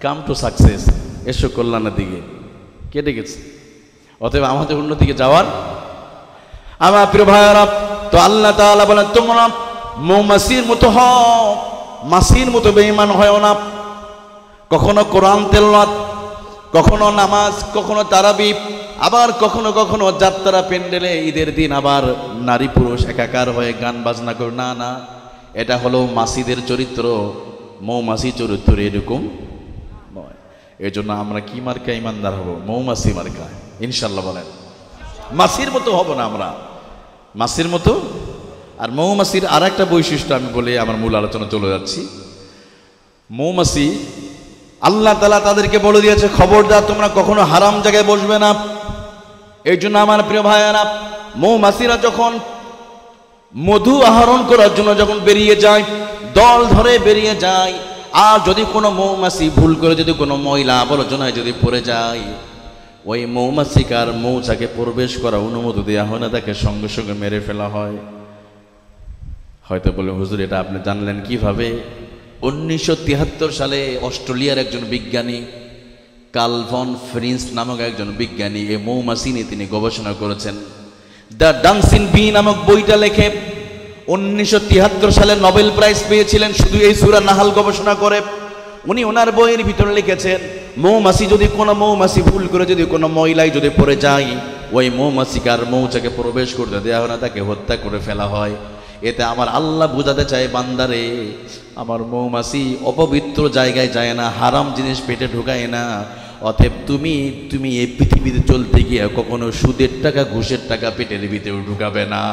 কাম টু সাকসেস, এসো কল্যাণের দিকে, কে ডেকেছে? অতএব আমাদের অন্যদিকে যাওয়ার। আমার প্রিয় ভাইরা, তো আল্লাহ তাআলা বলেন, তোমরা মৌমাছির মতো হও, মাছির মতো বেঈমান হয় না। কখনো কোরআন তেলাওয়াত, কখনো নামাজ, কখনো তারাবি, আবার কখনো কখনো যাত্রা প্যান্ডেলে ঈদের দিন আবার নারী পুরুষ একাকার হয়ে গান বাজনা করে। না না, এটা হলো মাছিদের চরিত্র, মৌমাছি চরিত্র এরকম নয়। এই জন্য আমরা কি মার্কা ইমানদার হব? মৌমাছি মার্কা ইনশাল্লাহ। বলেন মাছির মতো হব না আমরা, মাছির মতো। আর মৌমাছির আর একটা বৈশিষ্ট্য আমি বলে আমার মূল আলোচনা চলে যাচ্ছি। মৌমাছি আল্লাহ তাআলা তাদেরকে বলে দিয়েছে, খবরদার তোমরা কখনো হারাম জায়গায় বসবে না। এই জন্য আমার প্রিয় ভাইয়েরা, মৌমাছিরা যখন মধু আহরণ করার জন্য যখন বেরিয়ে যায়, দল ধরে বেরিয়ে যায়, আর যদি কোনো মৌমাছি ভুল করে যদি কোনো ময়লা আবর্জনায় যদি পড়ে যায়, ওই মৌমাছিকার মৌচাকে প্রবেশ করা অনুমতি দেওয়া হয় না, তাকে সঙ্গে সঙ্গে মেরে ফেলা হয়। হয়তো বলে, হুজুর এটা আপনি জানলেন কিভাবে? 1973 সালে অস্ট্রেলিয়ার একজন বিজ্ঞানী কালভন ফ্রিন্স নামক একজন বিজ্ঞানী এই মৌমাছি নিয়ে তিনি গবেষণা করেছেন। দ্য ডান্সিং বি নামক বইটা লেখে 1973 সালে নোবেল প্রাইজ পেয়েছিলেন শুধু এই সূরা নাহাল গবেষণা করে। উনি ওনার বইয়ের ভিতরে লিখেছেন, মৌমাছি যদি কোনো মৌমাছি ভুল করে যদি কোনো ময়লায় যদি পড়ে যায়, ওই মৌমাছিকার মৌচাকে প্রবেশ করতে দেওয়া হয় না, তাকে হত্যা করে ফেলা হয়। এতে আমার আল্লাহ বুঝাতে চায়, বান্দারে আমার মৌমাছি অপবিত্র জায়গায় যায় না, হারাম জিনিস পেটে ঢুকায় না। অতএব তুমি এই পৃথিবীতে চলতে গিয়ে কখনো সুদের টাকা ঘুষের টাকা পেটের ভিতরে ঢুকাবে না।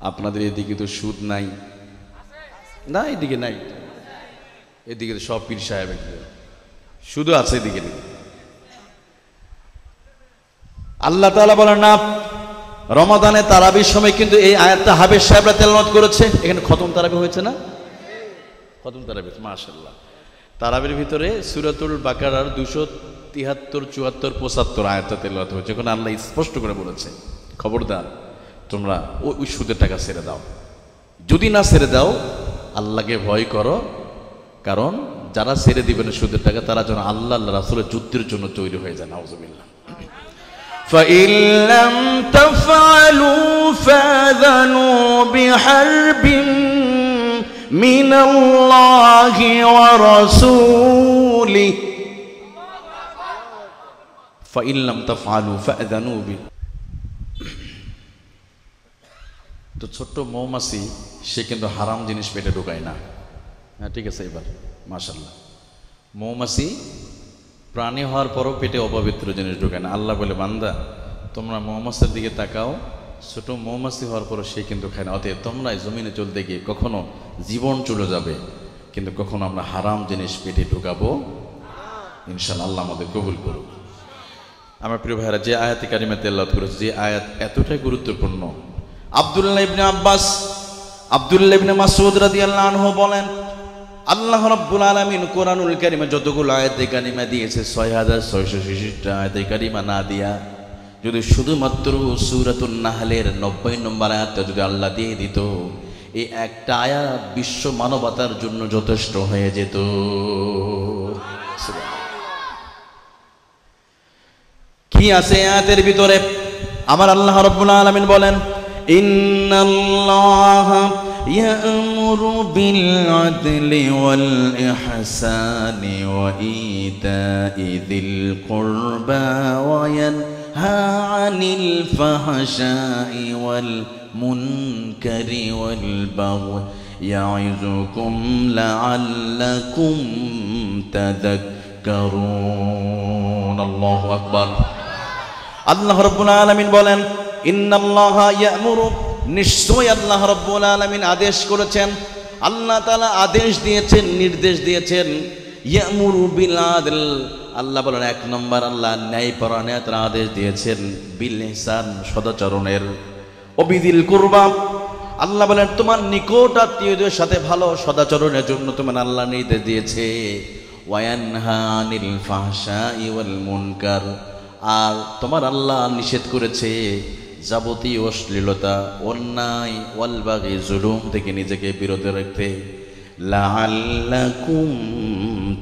আপনাদের এদিকে তো সুদ নাই না? এদিকে নাই, এদিকে তো সব পীর সাহেব শুধু আছে এদিকে। আল্লাহ তাআলা বলেন না, রমাদানে তারাবির সময় কিন্তু এই আয়াতটা হাফেজ সাহেবরা তেলাওয়াত করেছে। এখানে খতম তারাবি হয়েছে না? খতম তারাবি, মাশাআল্লাহ। তারাবির ভিতরে সূরাতুল বাকারার 273, 74, 75 আয়াতটা তেলাওয়াত হয়েছে। যেখানে আল্লাহ স্পষ্ট করে বলেছে, খবরদার তোমরা ওই সুদের টাকা ছেড়ে দাও। যদি না ছেড়ে দাও, আল্লাহকে ভয় করো, কারণ যারা ছেড়ে দিবেন সুদের টাকা তারা যেন আল্লাহ রাসূলের যুদ্ধের জন্য তৈরি হয়ে যায়। নাউযুবিল্লাহ। فَإِن لَّمْ تَفْعَلُوا فَأْذَنُوا بِحَرْبٍ مِّنَ اللَّهِ وَرَسُولِهِ فَإِن لَّمْ تَفْعَلُوا فَأْذَنُوا তো ছোট্ট মৌমাছি সে কিন্তু হারাম জিনিস পেটে ঢোকায় না। হ্যাঁ ঠিক আছে, এবার মাশাআল্লাহ। মৌমাছি প্রাণী হওয়ার পরও পেটে অপবিত্র জিনিস ঢোকায় না। আল্লাহ বলে, বান্দা তোমরা মৌমাছির দিকে তাকাও, ছোট মৌমাছি হওয়ার পরও সে কিন্তু খায় না। অতএব তোমরা জমিনে চলতে গিয়ে কখনো জীবন চলে যাবে, কিন্তু কখনো আমরা হারাম জিনিস পেটে ঢোকাবো ইনশাআল্লাহ। আল্লাহ আমাদের কবুল করুক। আমার প্রিয় ভাইরা, যে আয়াতে কারিমা তেলাওয়াত করেছে, যে আয়াত এতটাই গুরুত্বপূর্ণ, আব্দুল্লাহ ইবনে আব্বাস, আব্দুল্লাহ ইবনে মাসউদ রাদিয়াল্লাহু আনহু বলেন, আল্লাহ রাব্বুল আলামিন কোরআনুল কারীমে যতগুলো আয়াতে কারিমা দিয়েছে 6666টা আয়াতে কারিমা না দিয়া যদি শুধুমাত্র সূরাতুন নাহলের 90 নম্বর আয়াতটা যদি আল্লাহ দিয়ে দিত, এই একটা আয়াত বিশ্ব মানবতার জন্য যথেষ্ট হয়ে যেত। কি আছে আয়াতের ভিতরে? আমার আল্লাহ রাব্বুল আলামিন বলেন, ইন্নাল্লাহা ইয়া'মুরু বিল আদলি ওয়াল ইহসানি ওয়া ইতা'i যিল কুরবা ওয়া ইয়ানহা আনিল ফাহশাই ওয়াল মুনকারি ওয়াল বাগই ইয়া'iযুকুম লা'আল্লাকুম তাযাক্কারুন। আল্লাহু আকবার। আল্লাহ রাব্বুল আলামিন বলেন, ইন্নাল্লাহা ইয়া'মুরু, নিশ্চয় আল্লাহ রাব্বুল আলামিন আদেশ করেছেন, আল্লাহ তাআলা আদেশ দিয়েছেন, নির্দেশ দিয়েছেন, ইয়া'মুরু বিল আদল। আল্লাহ বলেন, এক নম্বর আল্লাহ ন্যায়পরায়ণতার আদেশ দিয়েছেন, বিল ইহসান, সদাচরণের, ও বিদিল কুরবা। আল্লাহ বলেন, তোমার নিকট আত্মীয়দের সাথে ভালো সদাচরণের জন্য তোমার আল্লাহ নির্দেশ দিয়েছে, ওয়া ইয়ানহা আনিল ফাহশাই ওয়াল মুনকার। আর তোমার আল্লাহ নিষেধ করেছে যাবতীয় অশ্লীলতা, অন্যায়, ওয়াল বাগি, জুলুম থেকে নিজেকে বিরত রাখতে। লাআল্লাকুম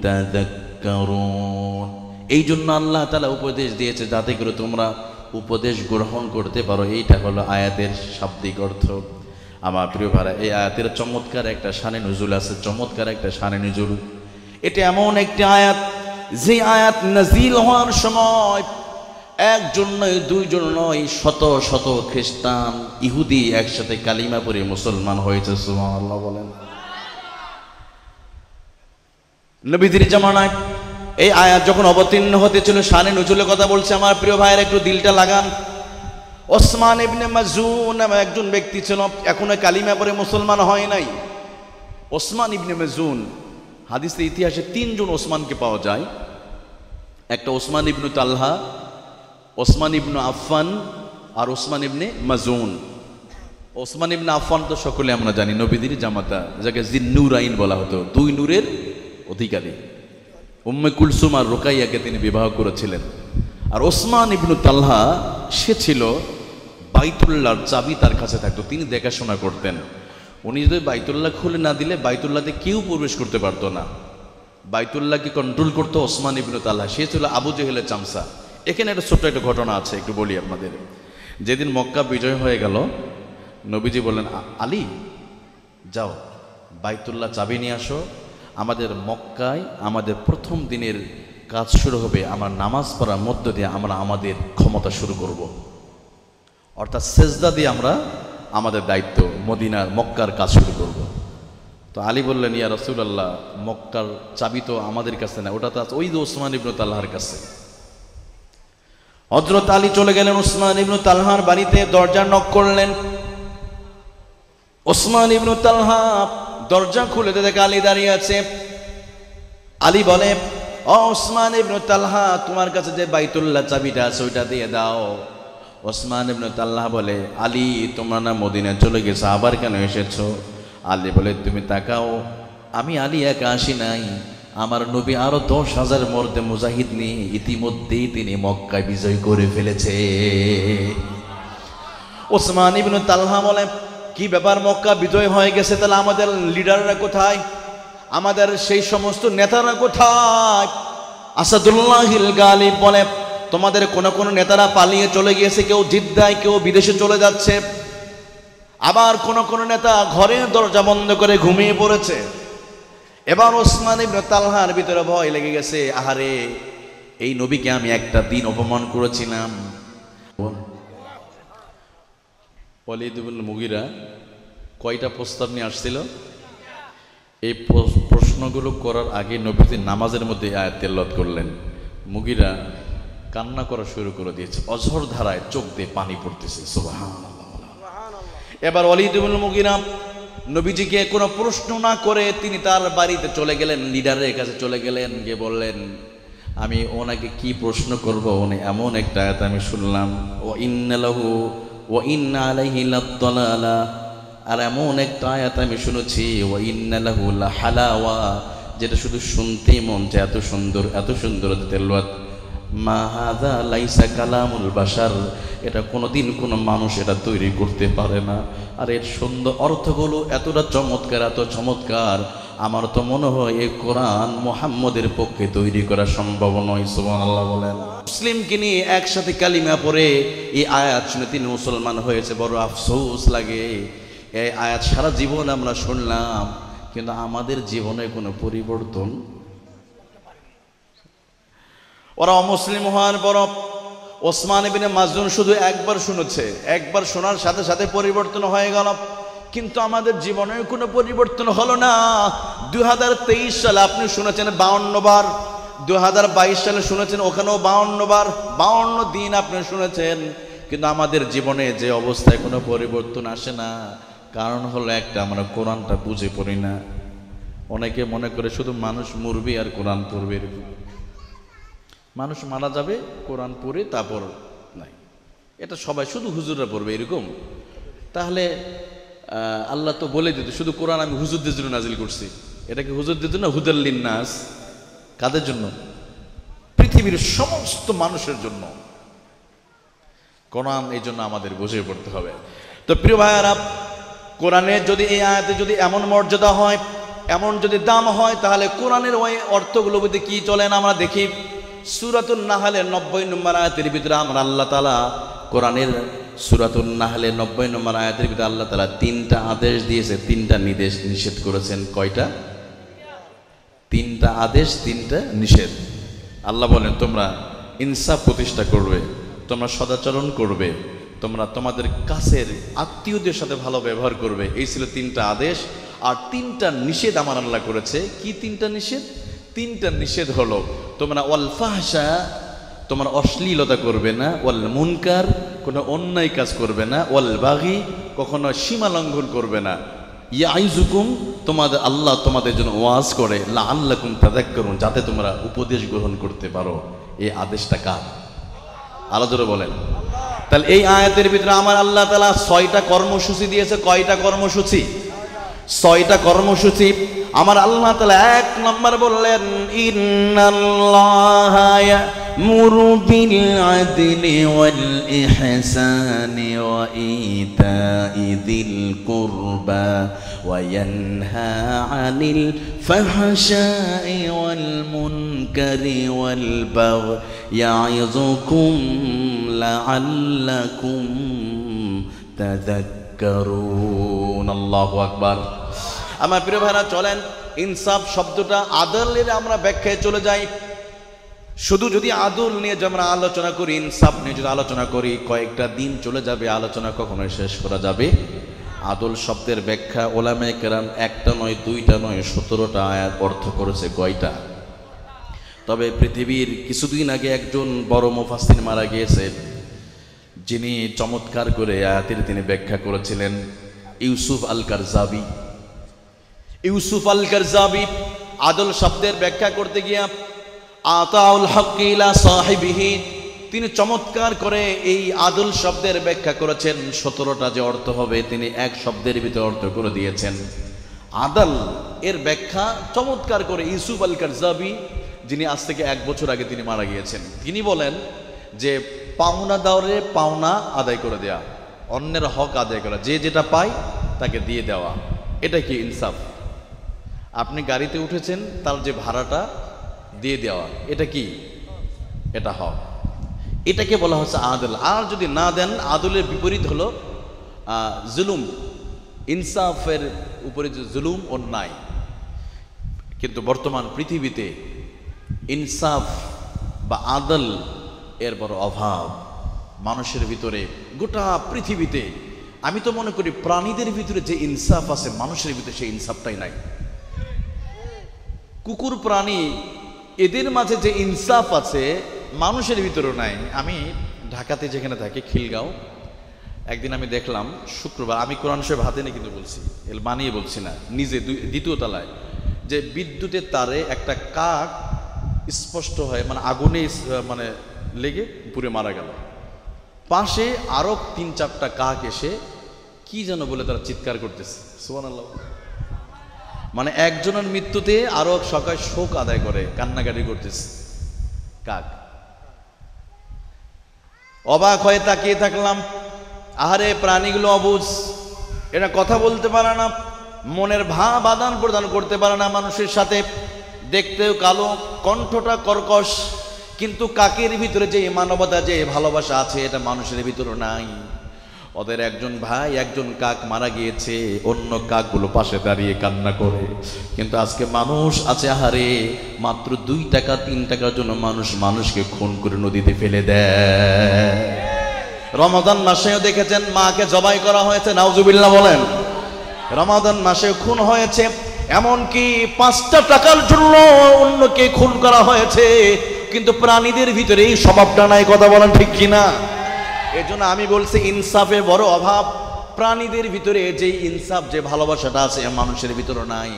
তাযাক্কারুন, এই জন্য আল্লাহ তাআলা উপদেশ দিয়েছে যাতে করে তোমরা উপদেশ গ্রহণ করতে পারো। এইটা হলো আয়াতের শাব্দিক অর্থ। আমার প্রিয় ভাইরা, এই আয়াতের চমৎকার একটা শানে নুজুল আছে, চমৎকার একটা শানে নুজুল। এটা এমন একটি আয়াত, যে আয়াত নাজিল হওয়ার সময় একজন নয়, দুইজন নয়, শত শত খ্রিস্টান, ইহুদি একসাথে কালিমা পড়ে মুসলমান হয়েছে। সুবহানাল্লাহ বলেন। নবীদের জামানায় এই আয়াত যখন অবতীর্ণ হতেছিল, শানে নুজুলের কথা বলছে, আমার প্রিয় ভাইয়ের একটু দিলটা লাগান। ওসমান ইবনে মাজুন নামে একজন ব্যক্তি ছিল, এখনো কালিমা পড়ে মুসলমান হয় নাই। ওসমান ইবনে মাজুন, হাদিসের ইতিহাসে 3 জন ওসমানকে পাওয়া যায়। একটা ওসমান ইবনু তালহা, ওসমান ইবনু আফফান আর ওসমান ইবনে মাজুন। ওসমান ইবনে আফফান তো সকলে আমরা জানি, নবীদের জামাতা, যাকে জিন্নুরাইন বলা হতো, 2 নূরের অধিকারী। উম্মে কুলসুম আর রুকাইয়াকে তিনি বিবাহ করেছিলেন। আর ওসমান ইবনু তালহা, সে ছিল বাইতুল্লাহর চাবি তার কাছে থাকতো, তিনি দেখাশোনা করতেন। উনি যদি বাইতুল্লাহ খুলে না দিলে বাইতুল্লাহতে কেউ প্রবেশ করতে পারতো না। বাইতুল্লাহকে কন্ট্রোল করতো ওসমান ইবনু তালহা, সে ছিল আবু জেহেলের চামচা। এখানে একটা ছোট্ট একটা ঘটনা আছে, একটু বলি আপনাদের। যেদিন মক্কা বিজয় হয়ে গেল, নবীজি বললেন, আলী যাও বাইতুল্লাহ চাবি নিয়ে আসো, আমাদের মক্কায় আমাদের প্রথম দিনের কাজ শুরু হবে, আমরা নামাজ পড়ার মধ্য দিয়ে আমরা আমাদের ক্ষমতা শুরু করব। অর্থাৎ সেজদা দিয়ে আমরা আমাদের দায়িত্ব মদিনার মক্কার কাজ শুরু করব। তো আলী বললেন, ইয়া রাসূলুল্লাহ, মক্কার চাবি তো আমাদের কাছে না, ওটা তো ওই যে ওসমান ইবনু তালহার কাছে। হযরত আলী চলে গেলেন ওসমান ইবনু তালহার বাড়িতে, দরজা নক করলেন। ওসমান ইবনু তালহা দরজা খুলে দেখে আলী দাঁড়িয়ে আছে। আলী বলে, ও ওসমান ইবনু তালহা, তোমার কাছে যে বাইতুল্লাহ চাবিটা আছে ওইটা দিয়ে দাও। ওসমান ইবনু তালহা বলে, আলী তোমরা না মদিনা চলে গেছো, আবার কেন এসেছো? আলী বলে, তুমি তাকাও, আমি আলী একা আসি নাই, আমার নবী আরো 10,000 মর্দে মুজাহিদ নিয়ে ইতিমধ্যেই তিনি মক্কায় বিজয় করে ফেলেছে। ওসমান ইবনু তালহা বলে, কি ব্যাপার, মক্কা বিজয় হয়ে গেছে, তাহলে আমাদের লিডাররা কোথায়, আমাদের সেই সমস্ত নেতারা কোথায়? আসাদুল্লাহিল গালিব বলে, তোমাদের কোন কোন নেতারা পালিয়ে চলে গিয়েছে, কেউ জিদ্দায়, কেউ বিদেশে চলে যাচ্ছে, আবার কোন কোন নেতা ঘরের দরজা বন্ধ করে ঘুমিয়ে পড়েছে। এবার ওসমান ইবনে তালহার ভিতরে ভয় লেগে গেছে, আহারে এই নবীকে আমি একটা দিন অপমান করেছিলাম। ওয়ালিদ ইবনে মুগিরা কয়টা প্রস্তাব নিয়ে আসছিল? এই প্রশ্নগুলো করার আগে নবীজি নামাজের মধ্যে আয়াত তেলাওয়াত করলেন। মুগিরা কান্না করা শুরু করে দিয়েছে, অঝর ধারায় চোখ দিয়ে পানি পড়তেছে। সুবহানাল্লাহ। এবার ওয়ালিদ ইবনে মুগিরা নবীজিকে কোনো প্রশ্ন না করে তিনি তার বাড়িতে চলে গেলেন, লিডারের কাছে চলে গেলেন, গিয়ে বললেন, আমি ওনাকে কি প্রশ্ন করব, উনি এমন একটা আয়াত আমি শুনলাম, ও ইন্নালাহু ও ইন্না আলাইহি লাদ্দালালা, আর এমন একটা আয়াত আমি শুনেছি, ও ইন্নালাহু লাহালাওয়া, যেটা শুধু শুনতেই মন চায়, এত সুন্দর, এত সুন্দর তেলাওয়াত। মা হাযা লাইসা কালামুল বাশার, এটা কোনোদিন কোনো মানুষ এটা তৈরি করতে পারে না। আর এর সুন্দর অর্থগুলো এতটা চমৎকার, এত চমৎকার, আমার তো মনে হয় এই কোরআন মুহাম্মদের পক্ষে তৈরি করা সম্ভব নয়। সুবহানাল্লাহ বলেন। মুসলিমকে নিয়ে একসাথে কালিমা পড়ে এই আয়াত শুনে তিনি মুসলমান হয়েছে, বড় আফসোস লাগে। এই আয়াত সারা জীবন আমরা শুনলাম, কিন্তু আমাদের জীবনে কোনো পরিবর্তন। ওরা অমুসলিম হওয়ার পর ওসমান ইবনে মাজুন শুধু একবার শুনেছে, একবার শোনার সাথে সাথে পরিবর্তন হয়ে গেল, কিন্তু আমাদের জীবনে কোনো পরিবর্তন হলো না। 2023 সালে আপনি শুনেছেন 52 বার, 2022 সালে শুনেছেন ওখানেও 52 বার, 52 দিন আপনি শুনেছেন, কিন্তু আমাদের জীবনে যে অবস্থায় কোনো পরিবর্তন আসে না। কারণ হলো একটা, আমরা কোরআনটা বুঝে পড়ি না। অনেকে মনে করে শুধু মানুষ মরবে আর কোরআন পড়বে, এরকম। মানুষ মারা যাবে, কোরআন পড়ে তারপর নাই, এটা সবাই শুধু হুজুররা পড়বে এরকম। তাহলে আল্লাহ তো বলে দিত, শুধু কোরআন আমি হুজুরদের জন্য নাজিল করছি। এটা কি হুজুরদের জন্য? হুদাল্লিন নাস, কাদের জন্য? পৃথিবীর সমস্ত মানুষের জন্য কোরআন। এই জন্য আমাদের বুঝে পড়তে হবে। তো প্রিয় ভাইয়ারা, কোরআনের যদি এই আয়াতে যদি এমন মর্যাদা হয়, এমন যদি দাম হয়, তাহলে কোরআনের ওই অর্থগুলো বলতে কি চলেন আমরা দেখি। সূরাতুন নাহলের 90 নম্বর আয়াতের ভিতরে আমরা আল্লাহ তাআলা, কোরআনের সূরাতুন নাহলের 90 নম্বর আয়াতের ভিতরে আল্লাহ তাআলা 3টা আদেশ দিয়েছে, 3টা নির্দেশ নিষেধ করেছেন। কয়টা? 3টা আদেশ, 3টা নিষেধ। আল্লাহ বলেন, তোমরা ইনসাফ প্রতিষ্ঠা করবে, তোমরা সদাচরণ করবে, তোমরা তোমাদের কাছের আত্মীয়দের সাথে ভালো ব্যবহার করবে। এই ছিল 3টা আদেশ। আর 3টা নিষেধ আমার আল্লাহ করেছে। কি 3টা নিষেধ? তিনটা নিষেধ হলো, তোমরা ওয়াল ফাহশা, তোমরা অশ্লীলতা করবে না, ওয়াল মুনকার, কোনো অন্যায় কাজ করবে না, ওয়াল বাগি, কখনো সীমা লঙ্ঘন করবে না। ইয়াইজুকুম, তোমাদের আল্লাহ তোমাদের জন্য ওয়াজ করে, লাআল্লাকুম তাযাক্কারুন, যাতে তোমরা উপদেশ গ্রহণ করতে পারো। এই আদেশটা কার? আল্লাহ জোরে বলেন। তাহলে এই আয়াতের ভিতরে আমার আল্লাহ তাআলা 6টা কর্মসূচি দিয়েছে। কয়টা কর্মসূচি? 6টা কর্মসূচি। আমার আল্লাহ তাআলা 1 নম্বর বললেন, ইন্নাল্লাহা ইয়া'মুরু বিল আদলি ওয়াল ইহসানি ওয়া ইতা'i যিল কুরবা ওয়া ইয়ানহা আনিল ফাহশাই ওয়াল মুনকারি ওয়াল বাগই ইয়া'iযুকুম লাআল্লাকুম তাযাক্কারুন। আল্লাহু আকবার। আমার প্রিয় ভাইরা, চলেন ইনসাফ শব্দটা আদলের আমরা ব্যাখ্যায় চলে যাই। শুধু যদি আদল নিয়ে যে আমরা আলোচনা করি, ইনসাফ নিয়ে যদি আলোচনা করি, কয়েকটা দিন চলে যাবে, আলোচনা কখনোই শেষ করা যাবে। আদল শব্দের ব্যাখ্যা ওলামায়ে কেরাম একটা নয়, দুইটা নয়, 17টা আয়াত অর্থ করেছে। কয়টা? তবে পৃথিবীর কিছুদিন আগে একজন বড় মুফাসসির মারা গিয়েছে, যিনি চমৎকার করে আয়াতের তিনি ব্যাখ্যা করেছিলেন, ইউসুফ আল কারজাবি। ইউসুফ আল কারজাবি আদল শব্দের ব্যাখ্যা করতে গিয়া আতাউল হক ইলা সাহিবিহি, তিনি চমৎকার করে এই আদল শব্দের ব্যাখ্যা করেছেন। 17টা যে অর্থ হবে তিনি এক শব্দের ভিতরে অর্থ করে দিয়েছেন। আদল এর ব্যাখ্যা চমৎকার করে ইউসুফ আল কারজাবি, যিনি আজ থেকে 1 বছর আগে তিনি মারা গিয়েছেন, তিনি বলেন যে পাওনাদারে পাওনা আদায় করে দেয়া, অন্যের হক আদায় করা, যে যেটা পায় তাকে দিয়ে দেওয়া, এটা কি ইনসাফ? আপনি গাড়িতে উঠেছেন, তার যে ভাড়াটা দিয়ে দেওয়া, এটা কি? এটা হক। এটাকে বলা হচ্ছে আদল। আর যদি না দেন, আদলের বিপরীত হলো জুলুম। ইনসাফের উপরে যে জুলুম, অন্যায়। কিন্তু বর্তমান পৃথিবীতে ইনসাফ বা আদল এর বড় অভাব মানুষের ভিতরে, গোটা পৃথিবীতে। আমি তো মনে করি প্রাণীদের ভিতরে যে ইনসাফ আছে, মানুষের ভিতরে সেই ইনসাফটাই নাই। কুকুর, প্রাণী, এদের মাঝে যে ইনসাফ আছে মানুষের ভিতরেও নাই। আমি ঢাকাতে যেখানে থাকি, খিলগাঁও, একদিন আমি দেখলাম শুক্রবার, আমি কোরআন শরীফ হাতে নিয়ে কিন্তু বলছি, এর বানিয়ে বলছি না, নিজে 2য় তলায়, যে বিদ্যুতের তারে একটা কাক স্পষ্ট হয়, মানে আগুনে মানে লেগে পুড়ে মারা গেল। পাশে আরো 3-4টা কাক এসে কি যেন বলে তারা চিৎকার করতেছে, সুবহানাল্লাহ। মানে একজনের মৃত্যুতে আরো সবাই শোক আদায় করে, কান্নাকাটি করতেছে কাক। অবাক হয়ে তাকিয়ে থাকলাম, আহারে প্রাণীগুলো অবুঝ, এরা কথা বলতে পারে না, মনের ভাব আদান প্রদান করতে পারে না মানুষের সাথে, দেখতেও কালো, কণ্ঠটা কর্কশ, কিন্তু কাকের ভিতরে যে মানবতা, যে ভালোবাসা আছে, এটা মানুষের ভিতরে নাই। ওদের একজন ভাই, একজন কাক মারা গিয়েছে, অন্য কাকগুলো পাশে দাঁড়িয়ে কান্না করে। কিন্তু আজকে মানুষ আছে, আহারে মাত্র 2 টাকা 3 টাকার জন্য মানুষকে খুন করে নদীতে ফেলে দেয়। রমাদান মাসেও দেখেছেন মাকে জবাই করা হয়েছে, নাউজুবিল্লাহ বলেন। রমাদান মাসেও খুন হয়েছে, এমনকি 5টা টাকার জন্য অন্যকে খুন করা হয়েছে। কিন্তু প্রাণীদের ভিতরে এই স্বভাবটা নাই, কথা বলেন ঠিক কিনা? এজন্য আমি বলছি ইনসাফের বড় অভাব। প্রাণীদের ভিতরে যে ইনসাফ, যে ভালোবাসাটা আছে, মানুষের ভিতরে নাই।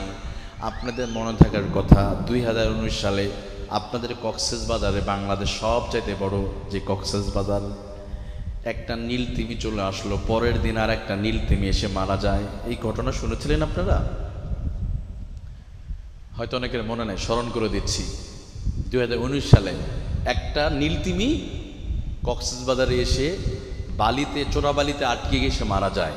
আপনাদের মনে থাকার কথা, 2019 সালে আপনাদের কক্সবাজারে, বাংলাদেশ সবচাইতে বড় যে কক্সবাজার, একটা নীলতিমি চলে আসলো, পরের দিন আর একটা নীলতিমি এসে মারা যায়। এই ঘটনা শুনেছিলেন আপনারা? হয়তো অনেকের মনে নাই, স্মরণ করে দিচ্ছি। 2019 সালে একটা নীলতিমি কক্সবাজারে এসে বালিতে, চোরাবালিতে আটকে গিয়ে সে মারা যায়।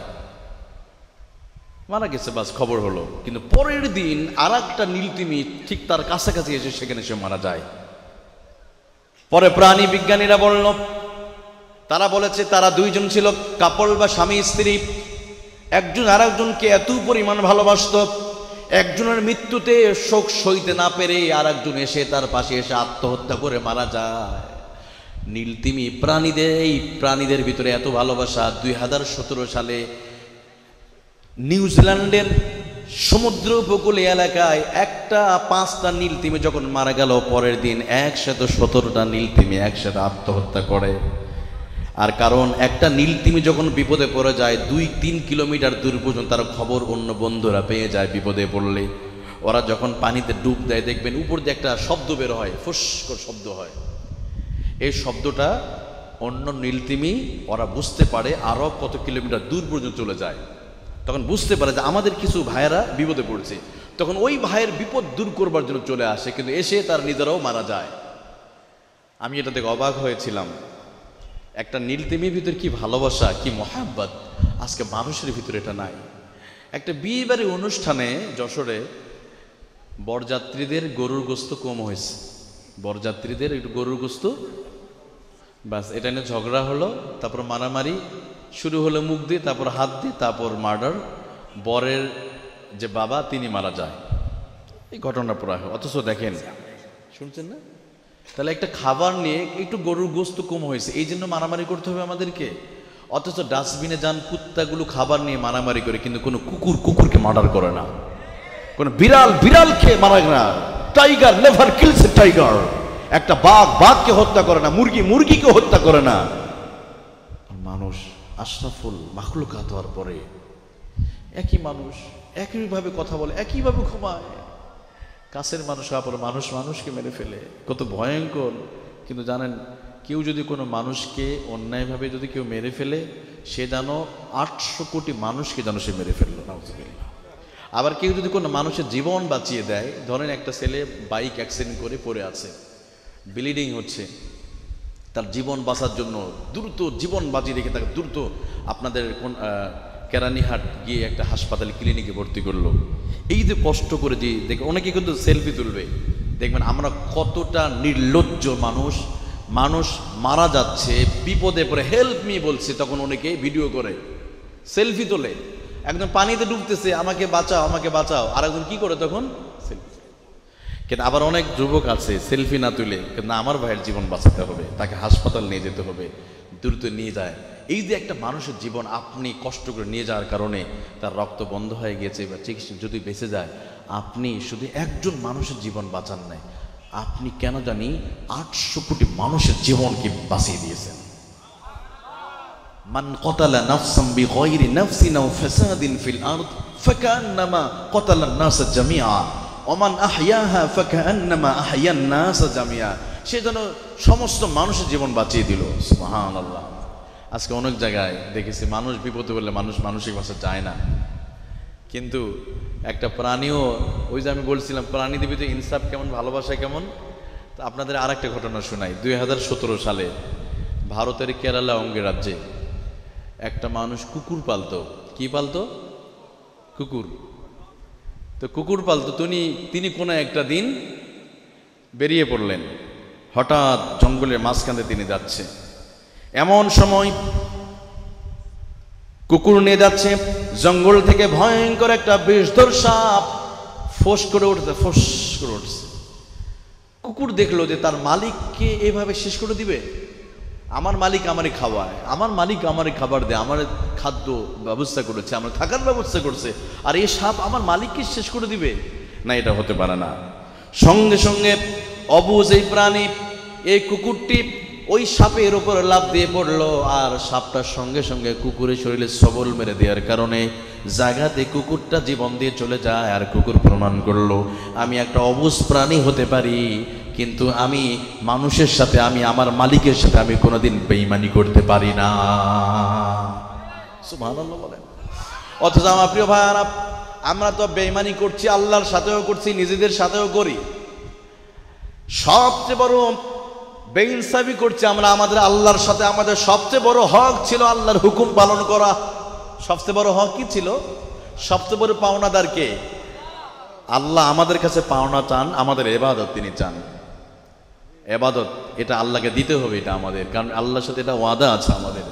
মারা গেছে, বাস খবর হলো। কিন্তু পরের দিন আর একটা নীলতিমি ঠিক তার কাছাকাছি এসে সেখানে সে মারা যায়। পরে প্রাণী বিজ্ঞানীরা বলল, তারা বলেছে তারা 2 জন ছিল, কাপল বা স্বামী স্ত্রী। একজন আর একজনকে এত পরিমাণ ভালোবাসত, একজনের মৃত্যুতে শোক সইতে না পেরে আর একজন এসে তার পাশে এসে আত্মহত্যা করে মারা যায়। নীলতিমি প্রাণীদের ভিতরে এত ভালোবাসা। 2017 সালে নিউজিল্যান্ডের সমুদ্র উপকূল এলাকায় একটা 5টা নীলতিমি যখন মারা গেল, পরের দিন 117টা নীলতিমি একসাথে আত্মহত্যা করে। আর কারণ একটা নীলতিমি যখন বিপদে পড়ে যায় 2-3 কিলোমিটার দূর পর্যন্ত তার খবর অন্য বন্ধুরা পেয়ে যায় বিপদে পড়লে। ওরা যখন পানিতে ডুব দেয় দেখবেন উপর দিয়ে একটা শব্দ বের হয়, ফুস করে শব্দ হয়। এই শব্দটা অন্য নীলতিমি ওরা বুঝতে পারে আরো কত কিলোমিটার দূর পর্যন্ত চলে যায়। তখন বুঝতে পারে যে আমাদের কিছু ভাইয়েরা বিপদে পড়ছে। তখন ওই ভাইয়ের বিপদ দূর করবার জন্য চলে আসে, কিন্তু এসে তার নিজেরাও মারা যায়। আমি এটা দেখে অবাক হয়েছিলাম, একটা নীলতিমির ভিতর কি ভালোবাসা, কি মহাব্বত, আজকে মানুষের ভিতরে এটা নাই। একটা বিয়ে বাড়ি অনুষ্ঠানে যশোরে বরযাত্রীদের গরুর গোস্ত কম হয়েছে, বরযাত্রীদের একটু গরুর গোস্ত, বাস এটা নিয়ে ঝগড়া হলো, তারপর মারামারি শুরু হলো মুখ দিয়ে, তারপর হাত দিয়ে, তারপর মার্ডার। বরের যে বাবা তিনি মারা যায়, এই ঘটনা প্রায়। অথচ দেখেন, শুনছেন না, তাহলে একটা খাবার নিয়ে একটু গরুর গোস্ত কম হয়েছে এই জন্য মারামারি করতে হবে আমাদেরকে। অথচ ডাস্টবিনে যান, কুত্তাগুলো খাবার নিয়ে মারামারি করে, কিন্তু কোনো কুকুরকে মার্ডার করে না, কোনো বিড়ালকে মারা না। Tiger never kills a tiger. একটা বাঘকে হত্যা করে না, মুরগিকে হত্যা করে না। মানুষ আশরাফুল মাখলুকাত হওয়ার পরে একই মানুষ একইভাবে কথা বলে, একইভাবে ঘুমায়। কাছের মানুষ হওয়ার পরে মানুষকে মেরে ফেলে, কত ভয়ঙ্কর। কিন্তু জানেন, কেউ যদি কোনো মানুষকে অন্যায়ভাবে যদি কেউ মেরে ফেলে, সে যেন 800 কোটি মানুষকে যেন সে মেরে ফেললো, নাউযুবিল্লাহ। আবার কেউ যদি কোনো মানুষের জীবন বাঁচিয়ে দেয়, ধরেন একটা ছেলে বাইক অ্যাক্সিডেন্ট করে পড়ে আছে, ব্লিডিং হচ্ছে, তার জীবন বাঁচার জন্য দ্রুত জীবন বাঁচিয়ে রেখে তাকে দ্রুত আপনাদের কোন কেরানীহাট গিয়ে একটা হাসপাতালে ক্লিনিকে ভর্তি করলো। এই যে কষ্ট করে যে দেখে অনেকে কিন্তু সেলফি তুলবে, দেখবেন আমরা কতটা নির্লজ্জ মানুষ মারা যাচ্ছে, বিপদে পড়ে হেল্প মি বলছে, তখন অনেকে ভিডিও করে সেলফি তোলে। একদম পানিতে ডুবতেছে, আমাকে বাঁচাও, আর একজন কি করে তখন সেলফি। কিন্তু আবার অনেক যুবক আছে সেলফি না তুলে, কিন্তু আমার ভাইয়ের জীবন বাঁচাতে হবে, তাকে হাসপাতাল নিয়ে যেতে হবে, দ্রুত নিয়ে যায়। এই যে একটা মানুষের জীবন আপনি কষ্ট করে নিয়ে যাওয়ার কারণে তার রক্ত বন্ধ হয়ে গেছে বা চিকিৎসা যদি বেঁচে যায়, আপনি শুধু একজন মানুষের জীবন বাঁচান নাই, আপনি কেন জানি 800 কোটি মানুষের জীবনকে বাঁচিয়ে দিয়েছেন। মান কতালা নাফসাম বিগাইরি নাফসিন আও ফাসাদিন ফিল আরদ ফাকান্নামা কতালা নাস জামিআ ওমান আহইয়াহা ফাকান্নামা আহইয়ান নাস জামিআ। সে যেন সমস্ত মানুষের জীবন বাঁচিয়ে দিল। সুবহানাল্লাহ। আজকে অনেক জায়গায় দেখেছি মানুষ বিপদে পড়লে মানুষের কাছে যায় না, কিন্তু একটা প্রাণীও, ওই যে আমি বলছিলাম প্রাণীদের ভিতরে ইনসাফ কেমন, ভালোবাসা কেমন। তা আপনাদের আর একটা ঘটনা শোনাই। 2017 সালে ভারতের কেরালা অঙ্গরাজ্যে একটা মানুষ কুকুর পালতো। কি পালতো? কুকুর। তো কুকুর পালতো তিনি কোনো একটা দিন বেরিয়ে পড়লেন, হঠাৎ জঙ্গলের মাঝখানে তিনি যাচ্ছে। এমন সময় কুকুর নিয়ে যাচ্ছে, জঙ্গল থেকে ভয়ঙ্কর একটা বিষধর সাপ ফোঁস করে উঠছে। কুকুর দেখলো যে তার মালিককে এভাবে শেষ করে দিবে। আমার মালিক আমারে খাওয়ায়, আমার মালিক আমারে খাবার দেয়, আমার খাদ্য ব্যবস্থা করেছে, আমার থাকার ব্যবস্থা করছে, আর এই সাপ আমার মালিককে শেষ করে দিবে না, এটা হতে পারে না। সঙ্গে সঙ্গে অবুঝ এই প্রাণী, এই কুকুরটি ওই সাপের উপর লাফ দিয়ে পড়লো, আর সাপটার সঙ্গে সঙ্গে কুকুরের শরীরে সবল মেরে দেওয়ার কারণে জায়গাতে কুকুরটা জীবন দিয়ে চলে যায়। আর কুকুর প্রমাণ করলো, আমি একটা অবুঝ প্রাণী হতে পারি, কিন্তু আমি মানুষের সাথে, আমি আমার মালিকের সাথে আমি কোনোদিন বেঈমানি করতে পারি না। সুবহানাল্লাহ বলেন। অথচ আমার প্রিয় ভাইরা, আমরা তো বেঈমানি করছি, আল্লাহর সাথেও করছি, নিজেদের সাথেও করি। সবচেয়ে বড় বেইনসাফি করছি আমরা আমাদের আল্লাহর সাথে। আমাদের সবচেয়ে বড় হক ছিল আল্লাহর হুকুম পালন করা। সবচেয়ে বড় হক কি ছিল? সবচেয়ে বড় পাওনাদার কে? আল্লাহ আমাদের কাছে পাওনা চান, আমাদের ইবাদত তিনি চান। ইবাদত এটা আল্লাহকে দিতে হবে, এটা আমাদের, কারণ আল্লাহর সাথে এটা ওয়াদা আছে আমাদের।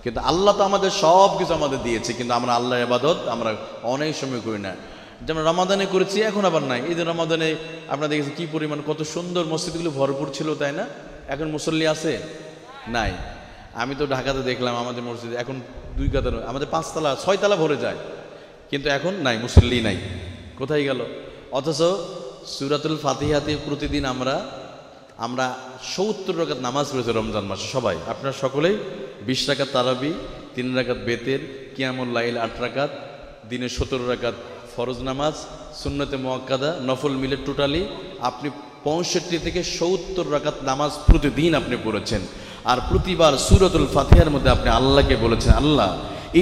কিন্তু আল্লাহ তো আমাদের সব কিছু আমাদের দিয়েছে, কিন্তু আমরা আল্লাহর ইবাদত আমরা অনেক সময় করি না। যেমন রমাদানে করেছি, এখন আবার নাই। এই যে রমাদানে আপনারা দেখেছি কি পরিমাণ, কত সুন্দর মসজিদগুলো ভরপুর ছিল, তাই না? এখন মুসল্লি আছে? নাই। আমি তো ঢাকাতে দেখলাম আমাদের মসজিদ এখন 2 কাতার, আমাদের 5 তলা 6 তলা ভরে যায়। কিন্তু এখন নাই, মুসল্লি নাই, কোথায় গেল? অথচ সূরাতুল ফাতিহাতে প্রতিদিন আমরা 70 রাকাত নামাজ পড়েছি রমজান মাসে সবাই। আপনারা সকলেই 20 রাকাত তারাবি, 3 রাকাত বেতের, কিয়ামুল লাইল 8 রাকাত, দিনে 17 রাকাত ফরজ নামাজ, সুন্নতে মুআক্কাদা, নফল মিলে টোটালি আপনি 65 থেকে 70 রাকাত নামাজ প্রতিদিন আপনি পড়েছেন। আর প্রতিবার সূরাতুল ফাতিহার মধ্যে আপনি আল্লাহকে বলেছেন, আল্লাহ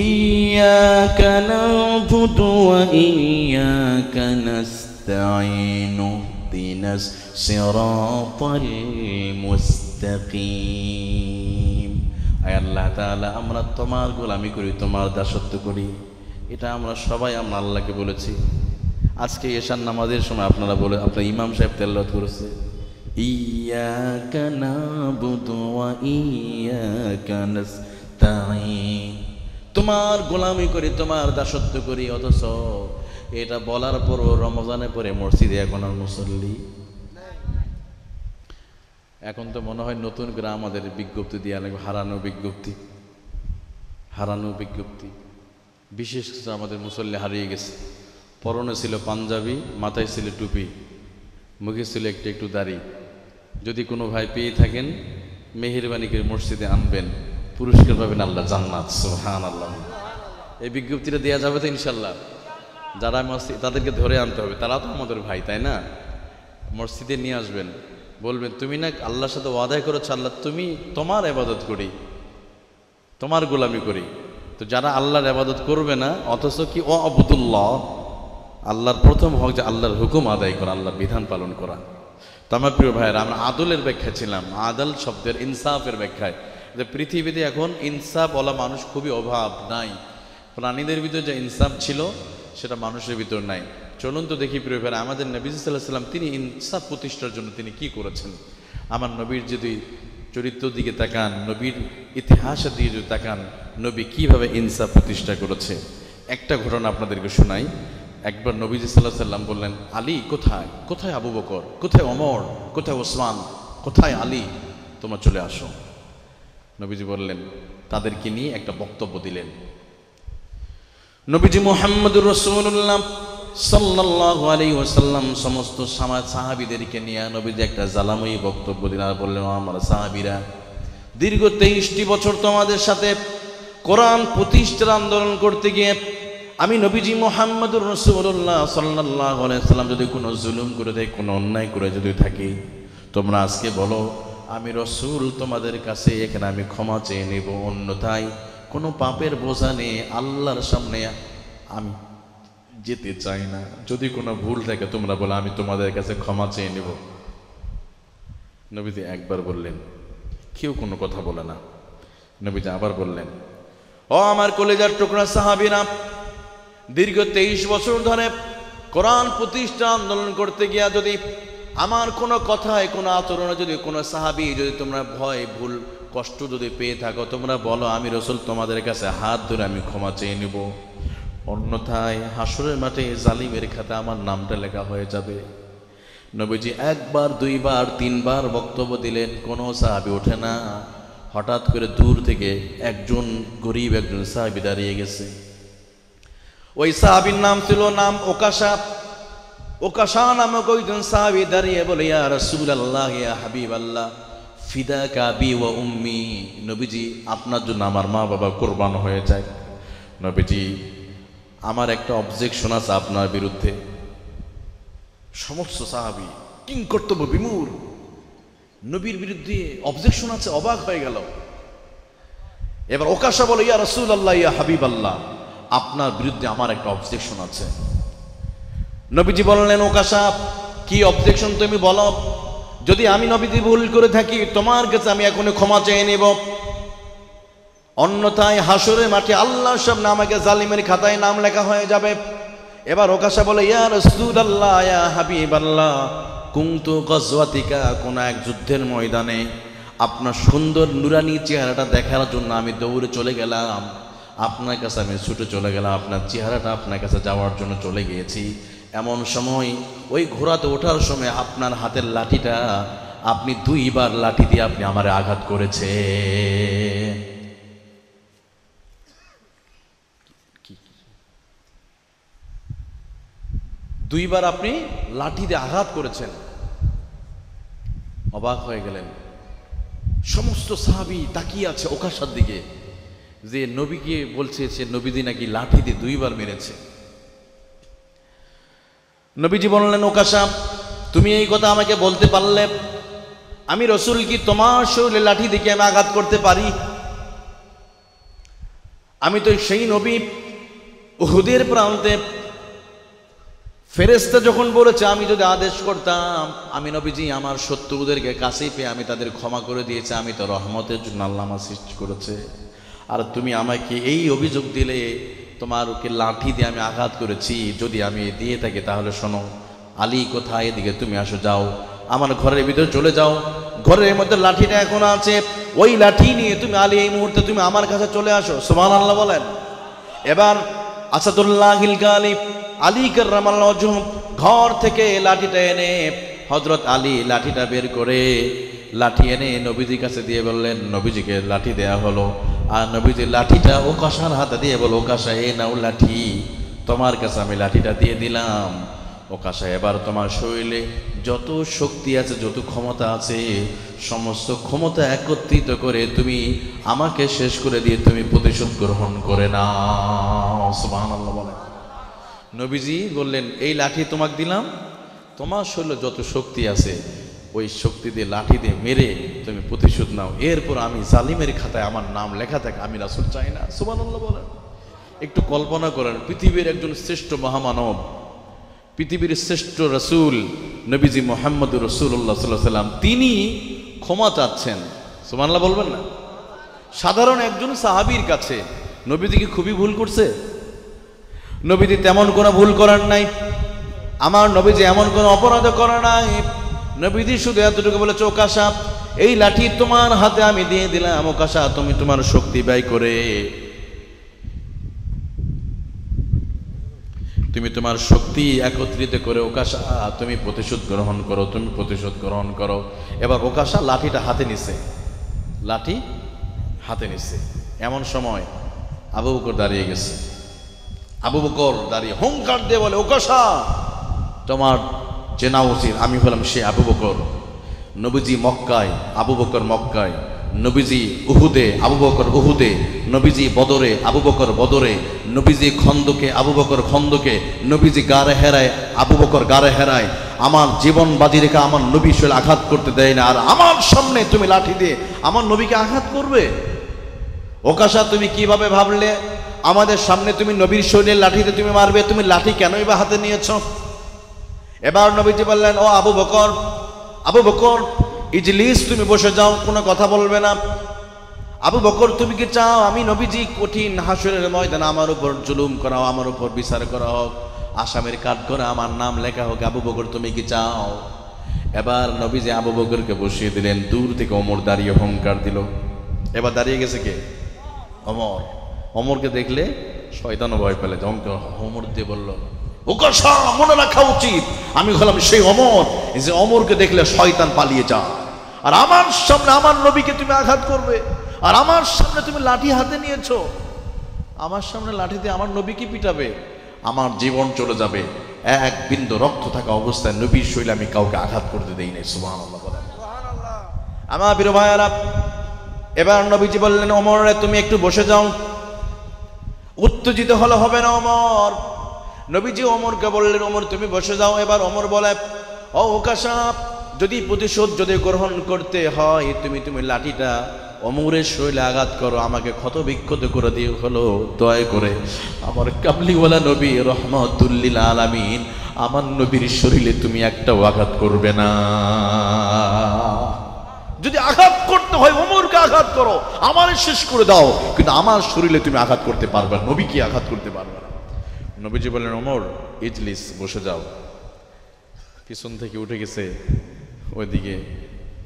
ইয়্যাকা না'বুদু ওয়া ইয়্যাকা নাস্তাঈন ইহদিনাস সিরাতাল মুস্তাকিম। আয় আল্লাহ তাআলা, আমরা তোমার গোলামি করি, তোমার দাসত্ব করি। এটা আমরা সবাই আমরা আল্লাহকে বলেছি। আজকে এশার নামাজের সময় আপনারা বলে, আপনার ইমাম সাহেব তেলাওয়াত করেছে, ইয়্যাকা না'বুদু ওয়া ইয়্যাকা নাস্তাঈন, তোমার গোলামি করি, তোমার দাসত্ব করি। অথচ এটা বলার পরও রমজানে পরে মসজিদে এখন আর মুসল্লি। এখন তো মনে হয় নতুন করে আমাদের বিজ্ঞপ্তি দিয়ে লাগবে, হারানো বিজ্ঞপ্তি। বিশেষ কিছু আমাদের মুসল্লি হারিয়ে গেছে। পরনে ছিল পাঞ্জাবি, মাথায় ছিল টুপি, মুখে ছিল একটু দাড়ি। যদি কোনো ভাই পেয়ে থাকেন, মেহেরবানি করে মসজিদে আনবেন, পুরস্কার পাবেন আল্লাহ জান্নাত। সুবহানাল্লাহ। এই বিজ্ঞপ্তিটা দেওয়া যাবে তো ইনশাল্লাহ? যারা মসজিদ, তাদেরকে ধরে আনতে হবে, তারা তো আমাদের ভাই, তাই না? মসজিদে নিয়ে আসবেন, বলবেন তুমি না আল্লাহর সাথে ওয়াদা করেছো, আল্লাহ তুমি তোমার ইবাদত করি, তোমার গোলামি করি। তো যারা আল্লাহর ইবাদত করবে না, অথচ কি ও আবুদুল্লাহ, আল্লাহর প্রথম হক যে আল্লাহর হুকুম আদায় করা, আল্লাহর বিধান পালন করা। তো আমার প্রিয় ভাইয়েরা, আমরা আদলের ব্যাখ্যা ছিলাম, আদল শব্দের ইনসাফের ব্যাখ্যায়, যে পৃথিবীতে এখন ইনসাফওয়ালা মানুষ খুবই অভাব, নাই। প্রাণীদের ভিতরে যে ইনসাফ ছিল সেটা মানুষের ভিতর নাই। চলুন তো দেখি প্রিয় ভাইয়েরা, আমাদের নবী সাল্লাল্লাহু আলাইহি ওয়াসাল্লাম তিনি ইনসাফ প্রতিষ্ঠার জন্য তিনি কি করেছেন। আমার নবীর যদি চরিত্রের দিকে তাকান, নবীর ইতিহাসের দিকে যদি তাকান, নবী কিভাবে ইনসাফ প্রতিষ্ঠা করেছে, একটা ঘটনা আপনাদেরকে শোনাই। একবার নবীজি সাল্লাল্লাহু আলাইহি ওয়াসাল্লাম বললেন, আলী কোথায়? কোথায় আবু বকর? কোথায় ওমর? কোথায় ওসমান? কোথায় আলী? তোমরা চলে আসো। নবীজি বললেন, তাদেরকে নিয়ে একটা বক্তব্য দিলেন। নবীজি মুহাম্মদুর রাসূলুল্লাহ সাল্লাল্লাহু আলাইহি ওয়াসাল্লাম সমস্ত সাহাবীদেরকে নিয়ে নবীজি একটা জালাময়ী বক্তব্য দিলেন। আর বললেন, আমার সাহাবীরা, দীর্ঘ 23টি বছর তোমাদের সাথে কোরআন প্রতিষ্ঠার আন্দোলন করতে গিয়ে আমি নবীজি মুহাম্মদুর রাসূলুল্লাহ সাল্লাল্লাহু আলাইহি ওয়াসাল্লাম যদি কোনো জুলুম করে দেয়, কোনো অন্যায় করে যদি থাকি, তোমরা আজকে বলো আমি রসূল তোমাদের কাছে এখানে আমি ক্ষমা চেয়ে নেব। অন্যথায় কোনো পাপের বোঝা নিয়ে আল্লাহর সামনে আমি যেতে চাই না। যদি কোনো ভুল থাকে তোমরা বলো আমি তোমাদের কাছে ক্ষমা চেয়ে নেব। নবীজি একবার বললেন, কেউ কোনো কথা বলে না। নবীজি আবার বললেন, ও আমার কলেজার টুকরা সাহাবীরা, দীর্ঘ 23 বছর ধরে কোরআন প্রতিষ্ঠা আন্দোলন করতে গিয়া যদি আমার কোনো কথায়, কোনো আচরণে যদি কোনো সাহাবী যদি তোমরা ভয়, ভুল, কষ্ট যদি পেয়ে থাকো, তোমরা বলো আমি রাসূল তোমাদের কাছে হাত ধরে আমি ক্ষমা চেয়ে নেব। অন্যথায় হাসরের মাঠে জালিমের খাতে আমার নামটা লেখা হয়ে যাবে। নবীজি একবার, দুইবার, তিনবার বক্তব্য দিলেন, কোনো সাহাবী ওঠে না। হঠাৎ করে দূর থেকে একজন গরিব একজন সাহাবী দাঁড়িয়ে গেছে। ওই সাহাবীর নাম ছিল ওকাশা। ওকাশা নামক একজন সাহাবী দাঁড়িয়ে বলে, ইয়া রাসূলুল্লাহ, ইয়া হাবিবাল্লাহ, ফিদাকা আবি ওয়া উম্মি, নবীজি আপনার জন্য আমার মা বাবা কুরবান হয়ে যায়। নবীজি আমার একটা অবজেকশন আছে আপনার বিরুদ্ধে। সমস্ত সাহাবী কিং কর্তব্য বিমূঢ়, নবীর বিরুদ্ধে অবজেকশন আছে, অবাক হয়ে গেল। এবার ওকাশা বলে, ইয়া রাসূলুল্লাহ, ইয়া হাবিবাল্লাহ, আপনার বিরুদ্ধে আমার একটা অবজেকশন আছে। নবীজি বললেন, ওকাশা কি অবজেকশন তুমি বলো। যদি আমি নবীজি ভুল করে থাকি তোমার কাছে আমি এখনই ক্ষমা চেয়ে নেব। অন্যথায় হাসরের মাঠে আল্লাহর সামনে আমাকে জালিমের খাতায় নাম লেখা হয়ে যাবে। এবার ওকাশা বলে, ইয়া রাসূলুল্লাহ, ইয়া হাবিবাল্লাহ, কুনতু গাজওয়াতিকা, কোন এক যুদ্ধের ময়দানে আপনার সুন্দর নুরানি চেহারাটা দেখার জন্য আমি দৌড়ে চলে গেলাম। আপনার কাছে আমি ছুটে চলে গেলাম, আপনার চেহারাটা আপনার কাছে যাওয়ার জন্য চলে গিয়েছি। এমন সময় ওই ঘোড়াতে ওঠার সময় আপনার হাতের লাঠিটা আপনি 2 বার লাঠি দিয়ে আপনি আমারে আঘাত করেছে। দুইবার আপনি লাঠি দিয়ে আঘাত করেছেন। অবাক হয়ে গেলেন। সমস্ত সাহাবী তাকিয়ে আছে ওকাশার দিকে, যে নবীকে বলছে সে নবীজি নাকি লাঠি দিয়ে দুইবার মেরেছে। নবীজি বললেন, ওকাশা তুমি এই কথা আমাকে বলতে পারলে আমি রসুল কি তোমার শরীরে লাঠি দিকে আমি আঘাত করতে পারি? আমি তো সেই নবী, উহুদের প্রান্তে ফেরেশতা যখন বলেছে আমি যদি আদেশ করতাম, আমি নবীজি আমার শত্রুদেরকে কাছেই পেয়ে আমি তাদের ক্ষমা করে দিয়েছি। আমি তো রহমতের জন্য আল্লাহ আমার সৃষ্টি করেছে, আর তুমি আমাকে এই অভিযোগ দিলে তোমারকে লাঠি দিয়ে আমি আঘাত করেছি। যদি আমি দিয়ে থাকি তাহলে শোনো, আলী কোথায়, এদিকে তুমি আসো, যাও আমার ঘরের ভিতরে চলে যাও, ঘরের মধ্যে লাঠিটা এখন আছে, ওই লাঠি নিয়ে তুমি আলী এই মুহূর্তে তুমি আমার কাছে চলে আসো। সুবহানাল্লাহ বলেন। এবার আসাদুল্লাহিল গালিব আলী কাররামাল্লাহু ওয়াজহু ঘর থেকে লাঠিটা এনে হযরত আলী লাঠিটা বের করে লাঠি এনে নবীজির কাছে দিয়ে বললেন, নবীজিকে লাঠি দেয়া হলো। আর নবীজি লাঠিটা ওকাশার হাতে দিয়ে বলো, ওকাশা এই নাও লাঠি, তোমার কাছে আমি লাঠিটা দিয়ে দিলাম। ওকাশা এবার তোমার শরীরে যত শক্তি আছে, যত ক্ষমতা আছে, সমস্ত ক্ষমতা একত্রিত করে তুমি আমাকে শেষ করে দিয়ে তুমি প্রতিশোধ গ্রহণ করে নাও। সুবহানাল্লাহ বলেন। নবীজি বললেন, এই লাঠি তোমাকে দিলাম, তোমার শরীরে যত শক্তি আছে ওই শক্তি দিয়ে লাঠি দিয়ে মেরে তুমি প্রতিশোধ নাও। এরপর আমি জালিমের খাতায় আমার নাম লেখা থাকে, আমি রাসূল চাই না। সুবহানাল্লাহ বলেন। একটু কল্পনা করেন, পৃথিবীর একজন শ্রেষ্ঠ মহামানব, পৃথিবীর শ্রেষ্ঠ রসুল নবীজি মুহাম্মদুর রাসূলুল্লাহ সাল্লাল্লাহু আলাইহি সাল্লাম, তিনি ক্ষমা চাচ্ছেন। সুবহানাল্লাহ বলবেন না? সাধারণ একজন সাহাবীর কাছে নবীজি কি খুবই ভুল করছে? নবীজি তেমন কোনো ভুল করেন নাই, আমার নবীজি এমন কোনো অপরাধ করে নাই। নবীজি শুধু এতটুকু বলেছে, ওকাশা এই লাঠি তোমার হাতে আমি দিয়ে দিলাম, ওকাশা তুমি তোমার শক্তি ব্যয় করে তুমি তোমার শক্তি একত্রিত করে ওকাশা তুমি প্রতিশোধ গ্রহণ করো, তুমি প্রতিশোধ গ্রহণ করো। এবার ওকাশা লাঠিটা হাতে নিছে, লাঠি হাতে নিছে। এমন সময় আবু বকর দাঁড়িয়ে গেছে। আবু বকর দাঁড়িয়ে হুঙ্কার দিয়ে বলে, ওকাশা তোমার চেনা উচিত আমি হলাম সে আবু বকর। নবীজি মক্কায়, আবু বকর মক্কায়। নবীজি উহুদে, আবু বকর উহুদে। নবীজি বদরে, আবু বকর বদরে। নবীজি খন্দকে, আবু বকর খন্দকে। নবীজি গারে হেরায়, আবু বকর গারে হেরায়। আমার জীবন বাজি রেখে আমার নবী শরীরে আঘাত করতে দেয় না, আর আমার সামনে তুমি লাঠি দিয়ে আমার নবীকে আঘাত করবে? ওকাশা তুমি কিভাবে ভাবলে আমাদের সামনে তুমি নবীর শরীরে লাঠিতে তুমি মারবে? তুমি লাঠি কেনই বা হাতে নিয়েছ? এবার নবীজি বললেন, ও আবু বকর, আবু বকর ইজলিস, তুমি বসে যাও, কোনো কথা বলবে না। আবু বকর তুমি কি চাও আমি নবীজি কঠিন হাসরের ময়দানে আমার উপর জুলুম করা হোক, আমার উপর বিচার করা হোক, আসামের কাঠ করে আমার নাম লেখা হোক? আবু বকর তুমি কি চাও? এবার নবীজি আবু বকরকে বসিয়ে দিলেন। দূর থেকে ওমর দাঁড়িয়ে হুঙ্কার দিল। এবার দাঁড়িয়ে গেছে কে? ওমর। ওমরকে দেখলে শয়তানও ভয় পেলে, ওমর দিয়ে বলল, ওকাশা মনে রাখা উচিত আমি হলাম সেই ওমর, যে ওমরকে দেখলে শয়তান পালিয়ে যায়। আর আমার সামনে আমার নবীকে তুমি আঘাত করবে, আর আমার সামনে তুমি লাঠি হাতে নিয়েছো, আমার সামনে লাঠি দিয়ে আমার নবীকে পিটাবে, আমার জীবন চলে যাবে। এক বিন্দু রক্ত থাকা অবস্থায় নবীর শরীরে আমি কাউকে আঘাত করতে দেই নাই। সুবহানাল্লাহ বলেন। আমার প্রিয় ভাইয়েরা, এবার নবীজি বললেন, ওমর তুমি একটু বসে যাও। উত্তেজিত হলে হবে না ওমর। নবীজি ওমরকে বললেন, ওমর তুমি বসে যাও। এবার ওমর বলে, ও ওকাশা যদি প্রতিশোধ যদি গ্রহণ করতে হয় তুমি লাঠিটা ওমরের শরীরে আঘাত করো, আমাকে ক্ষত বিক্ষত করে দিয়ে হলো দয়া করে আমার কামলিওয়ালা নবী রহমাতুল্লিল আলামিন আমার নবীর শরীরে তুমি একটাও আঘাত করবে না। যদি আঘাত করতে হয় ওমরকে আঘাত করো, আমারে শেষ করে দাও, কিন্তু আমার শরীরে তুমি আঘাত করতে পারবে না, নবীকে আঘাত করতে পারবে না। নবীজি বললেন, ওমর ইজলিস বসে যাও। পিছন থেকে উঠে গেছে ওইদিকে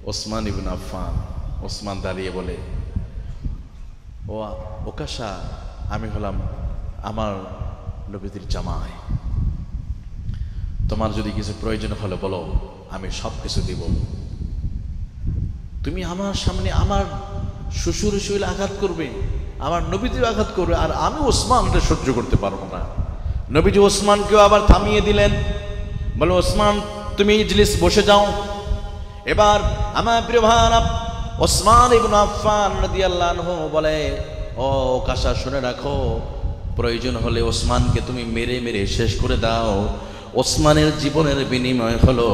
ওসমান ইবনে আফফান। ওসমান দাঁড়িয়ে বলে, ও ওকাশা আমি হলাম আমার নবীর জামাই, তোমার যদি কিছু প্রয়োজন হলে বলো, আমি সব কিছু দিব। তুমি আমার সামনে আমার শ্বশুর শরীরে আঘাত করবে, আমার নবীদের আঘাত করবে, আর আমি ওসমানটা সহ্য করতে পারবো না। নবীজি ওসমানকেও আবার থামিয়ে দিলেন। বলে ওসমান তুমি ইজলিস বসে যাও। এবার আমার প্রিয় ভাইরা ওসমান ইবনে আফফান রাদিয়াল্লাহু আনহু বলে, ও কাসা শুনে রাখো, প্রয়োজন হলে ওসমানকে তুমি মেরে মেরে শেষ করে দাও। ওসমানের জীবনের বিনিময় হলো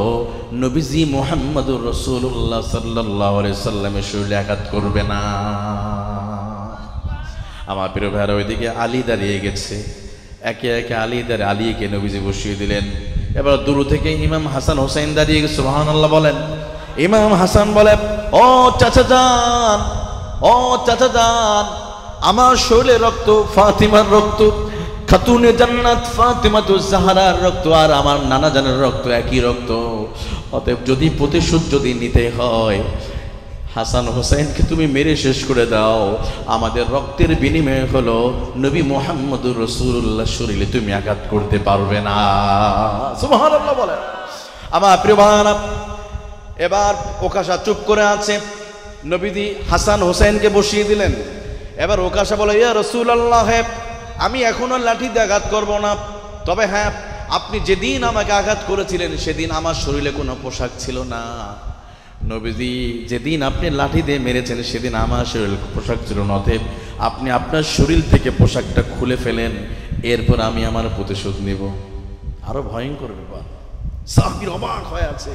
নবীজি মুহাম্মদুর রাসূলুল্লাহ সাল্লাল্লাহু আলাইহি সাল্লামের শরীরে আঘাত করবে না। আমার প্রিয় ভাইরা ওইদিকে আলী দাঁড়িয়ে গেছে, একে একে আলীকে নবীজি বসিয়ে দিলেন। এবার দূর থেকে ইমাম হাসান হোসেন দাঁড়িয়ে গেছে, সুবহানাল্লাহ বলেন। ইমাম হাসান বলে, ও চাচা যান, ও চাচা যান, আমার শরীরে রক্ত ফাতিমার রক্ত, খাতুনে জান্নাত ফাতিমাতুজ জাহরার রক্ত আর আমার নানা জানের রক্ত একই রক্ত। অতএব যদি প্রতিশোধ যদি নিতে হয়, হাসান হোসেনকে তুমি মেরে শেষ করে দাও। আমাদের রক্তের বিনিময় হলো নবী মুহাম্মদুর রাসূলুল্লাহ শরীরে তুমি আঘাত করতে পারবে না। সুবহানাল্লাহ বলেন। আমার প্রিয় ভাইরা এবার ওকাশা চুপ করে আছে, নবীজি হাসান হোসেনকে বসিয়ে দিলেন। এবার ওকাশা বলে, ইয়া রাসূলুল্লাহ, আমি এখনো লাঠি দিয়ে আঘাত করব না, তবে হ্যাঁ, আপনি যেদিন আমাকে আঘাত করেছিলেন সেদিন আমার শরীরে কোনো পোশাক ছিল না। নবীজি যেদিন আপনি লাঠি দিয়ে মেরেছেন সেদিন আমার শরীরে পোশাক ছিল না। অতএব আপনি আপনার শরীর থেকে পোশাকটা খুলে ফেলেন, এরপর আমি আমার প্রতিশোধ নেব। আরো ভয়ঙ্কর ব্যাপার। সাহাবীর অবাক হয়ে আছে,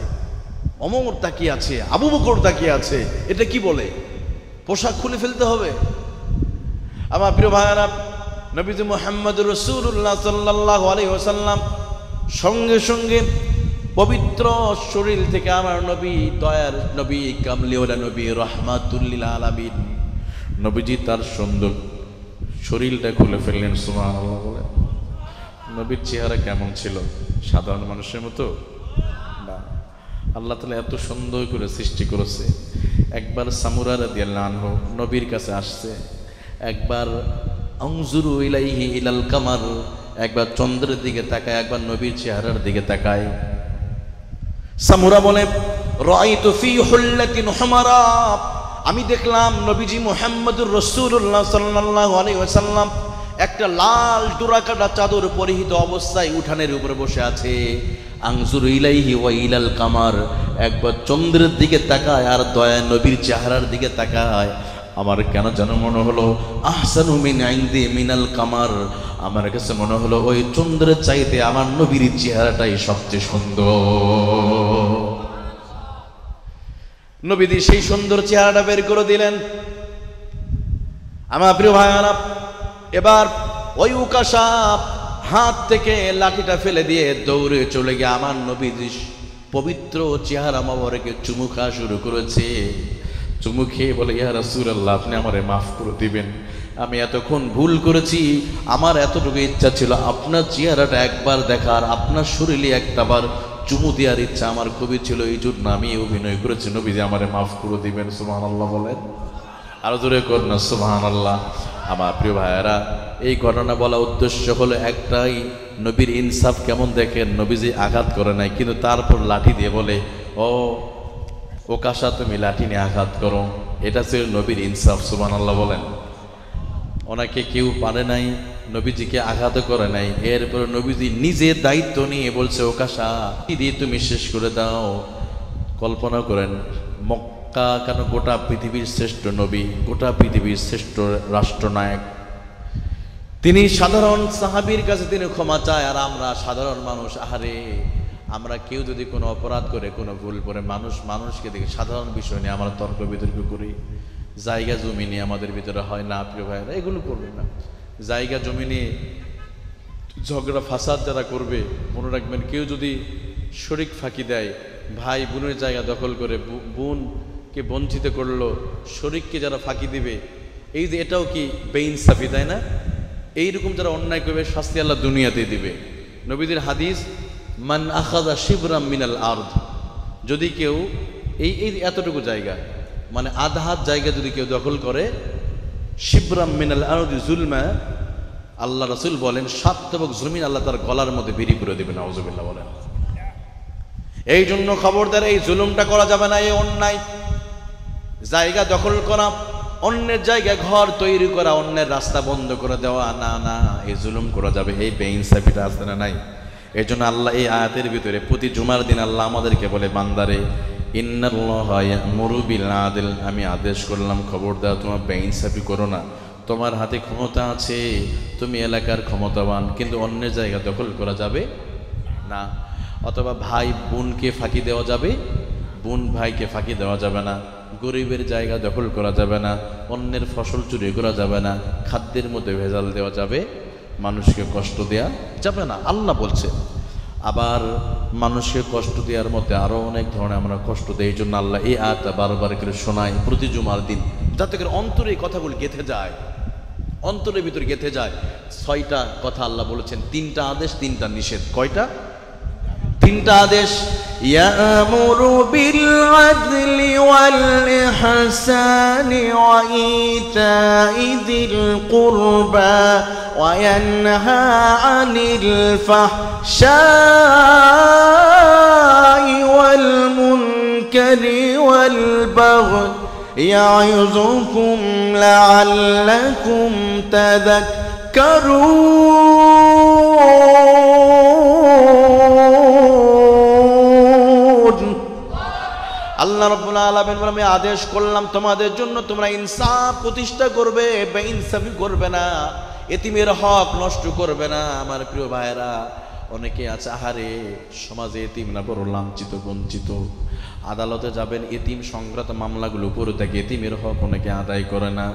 ওমর তাকিয়ে আছে, আবু বকর তাকিয়ে আছে, এটা কি বলে পোশাক খুলে ফেলতে হবে? আমার প্রিয় ভাইরা, নবীজি মুহাম্মদুর রাসূলুল্লাহ সাল্লাল্লাহু আলাইহি ওয়াসাল্লাম সঙ্গে সঙ্গে পবিত্র শরীর থেকে আমার নবী, দয়ার নবী, কামলিওয়ালা নবী, রাহমাতুল লিল আলামিন, নবীজি তার সুন্দর শরীরটা খুলে ফেললেন। সুবহানাল্লাহ বলেন। নবীর চেহারা কেমন ছিল? সাধারণ মানুষের মতো না, আল্লাহ তাআলা এত সুন্দর করে সৃষ্টি করেছে। একবার সামুরা রাদিয়াল্লাহু আনহু নবীর কাছে আসছে, একবার আনজুরু ইলাইহি ইলাল কামার, একবার চন্দ্রের দিকে তাকায়, একবার নবীর চেহারার দিকে তাকায়। সামুরা বলে, রাআইতু ফি হুল্লাতিন হুমারা, আমি দেখলাম নবীজি মুহাম্মদুর রাসূলুল্লাহ সাল্লাল্লাহু আলাইহি ওয়াসাল্লাম একটা লাল ডোরাকাটা চাদর পরিহিত অবস্থায় উঠানের উপরে বসে আছে। আনজুরু ইলাইহি ওয়া ইলাল কামার, একবার চন্দ্রের দিকে তাকায় আর দয়া নবীর চেহারার দিকে তাকায়। আমার কেন যেন মনে হলো আহসানু মিন ইনদি মিনাল কামার, আমার কাছে মনে হলো ওই চন্দ্রের চাইতে আমার নবীর চেহারাটাই সবচেয়ে সুন্দর। নবীজি সেই সুন্দর চেহারাটা বের করে দিলেন। আমার প্রিয় ভাইরা, এবার ওই উকাশা হাত থেকে লাঠিটা ফেলে দিয়ে দৌড়ে চলে গিয়ে আমার নবীজি পবিত্র চেহারা মোবারকে চুমু খাওয়া শুরু করেছে। চুমু খেয়ে বলে, ইয়া রাসূলুল্লাহ, আপনি আমারে মাফ করে দিবেন, আমি এতক্ষণ ভুল করেছি। আমার এতটুকু ইচ্ছা ছিল আপনার চেহারাটা একবার দেখার, আপনার শরীরে একটাবার চুমু দেওয়ার ইচ্ছা আমার খুবই ছিল, এই জন্য আমি অভিনয় করেছি। নবীজি আমারে মাফ করে দিবেন। সুবহানাল্লাহ বলেন। আরো জোরে কর না সুবহানাল্লাহ। আমার প্রিয় ভাইয়েরা, এই ঘটনা বলা উদ্দেশ্য হলো একটাই, নবীর ইনসাফ কেমন দেখেন। নবীজি আঘাত করে নাই, কিন্তু তারপর লাঠি দিয়ে বলে, ও কাসা তুমি লাঠি নিয়ে আঘাত করো, এটা ছিল নবীর ইনসাফ। সুবহানাল্লাহ বলেন। ওনাকে কেউ পারে নাই, নবীজিকে আঘাত করে নাই, এরপরে নবীজি নিজে দায়িত্ব নিয়ে বলছে, ও কাসা দিয়ে তুমি শেষ করে দাও। কল্পনা করেন, মক্কা কেন গোটা পৃথিবীর শ্রেষ্ঠ নবী, গোটা পৃথিবীর শ্রেষ্ঠ রাষ্ট্রনায়ক, তিনি সাধারণ সাহাবীর কাছে তিনি ক্ষমা চায়। আর আমরা সাধারণ মানুষ, আহারে, আমরা কেউ যদি কোনো অপরাধ করে, কোনো ভুল করে, মানুষকে দেখে সাধারণ বিষয় নিয়ে আমরা তর্ক বিতর্ক করি, জায়গা জমি নিয়ে আমাদের ভিতরে হয় না। প্রিয় ভাইরা, এগুলো করবেন না। জায়গা জমি নিয়ে ঝগড়া ফাসাদ যারা করবে, মনে রাখবেন, কেউ যদি শরিক ফাঁকি দেয়, ভাই বোনের জায়গা দখল করে বোনকে বঞ্চিত করলো, শরিককে যারা ফাঁকি দিবে, এই যে এটাও কি বেইনসাফি, তাই না? এইরকম যারা অন্যায় করবে শাস্তি আল্লাহ দুনিয়াতেই দিবে। নবীদের হাদিস, মান আখাযা শিবরাম মিনাল আরদ, যদি কেউ এই এতটুকু জায়গা, মানে আধা হাত জায়গা যদি কেউ দখল করে, শিবরাম মিনাল আরদ জুলমা, আল্লাহ রাসূল বলেন 7 তবক জমিন আল্লাহ তার গলার মধ্যে বিড়ি করে দেবেন। নাউজুবিল্লাহ বলেন। এই জন্য খবরদার, এই জুলুমটা করা যাবে না। এই অন্যায় জায়গা দখল করা, অন্যের জায়গায় ঘর তৈরি করা, অন্যের রাস্তা বন্ধ করে দেওয়া, না না, এই জুলুম করা যাবে। এই বেইনসাফিটা আছে না নাই? এই জন্য আল্লাহ এই আয়াতের ভিতরে প্রতি জুমার দিন আল্লাহ আমাদেরকে বলে, বান্দারে ইন্নাল্লাহা ইয়া'মুরু বিল আদল, আমি আদেশ করলাম খবরদার তোমার বেইনসাফি করো না। তোমার হাতে ক্ষমতা আছে, তুমি এলাকার ক্ষমতাবান, কিন্তু অন্যের জায়গা দখল করা যাবে না। অথবা ভাই বোনকে ফাঁকি দেওয়া যাবে, বোন ভাইকে ফাঁকি দেওয়া যাবে না। গরিবের জায়গা দখল করা যাবে না, অন্যের ফসল চুরি করা যাবে না, খাদ্যের মধ্যে ভেজাল দেওয়া যাবে, মানুষকে কষ্ট দেওয়া যাবে না, আল্লাহ বলছে। আবার মানুষকে কষ্ট দেওয়ার মধ্যে আরও অনেক ধরনের আমরা কষ্ট দেই। এই জন্য আল্লাহ এই আয়াতটা বারবার করে শোনায় প্রতি জুমার দিন, যাতে করে অন্তরে এই কথাগুলো গেঁথে যায়, অন্তরের ভিতরে গেঁথে যায়। 6টা কথা আল্লাহ বলেছেন, 3টা আদেশ 3টা নিষেধ। কয়টা? 3টা আদেশ। ইয়া'মুরু বিল আদলি ওয়াল ইহসানি ওয়া ইতাই যিল কুরবা ওয়া ইয়ানহা আনিল ফাহশাই ওয়াল মুনকারি ওয়াল বাগই ইয়া'ইযুকুম লা'আল্লাকুম তাযাক্কারুন। আল্লাহ রাব্বুল আলামিন বলেন, আমি আদেশ করলাম তোমাদের জন্য তোমরা ইনসাফ প্রতিষ্ঠা করবে, বেইনসাফি করবে না, এতিমের হক নষ্ট করবে না। আমার প্রিয় ভাইয়েরা, অনেকে আছে আহারে সমাজে এতিম না বড় লাঞ্ছিত বঞ্চিত, আদালতে যাবেন এতিম সংক্রান্ত মামলাগুলো পড়ে থাকে, এতিমের হক অনেকে আদায় করে না।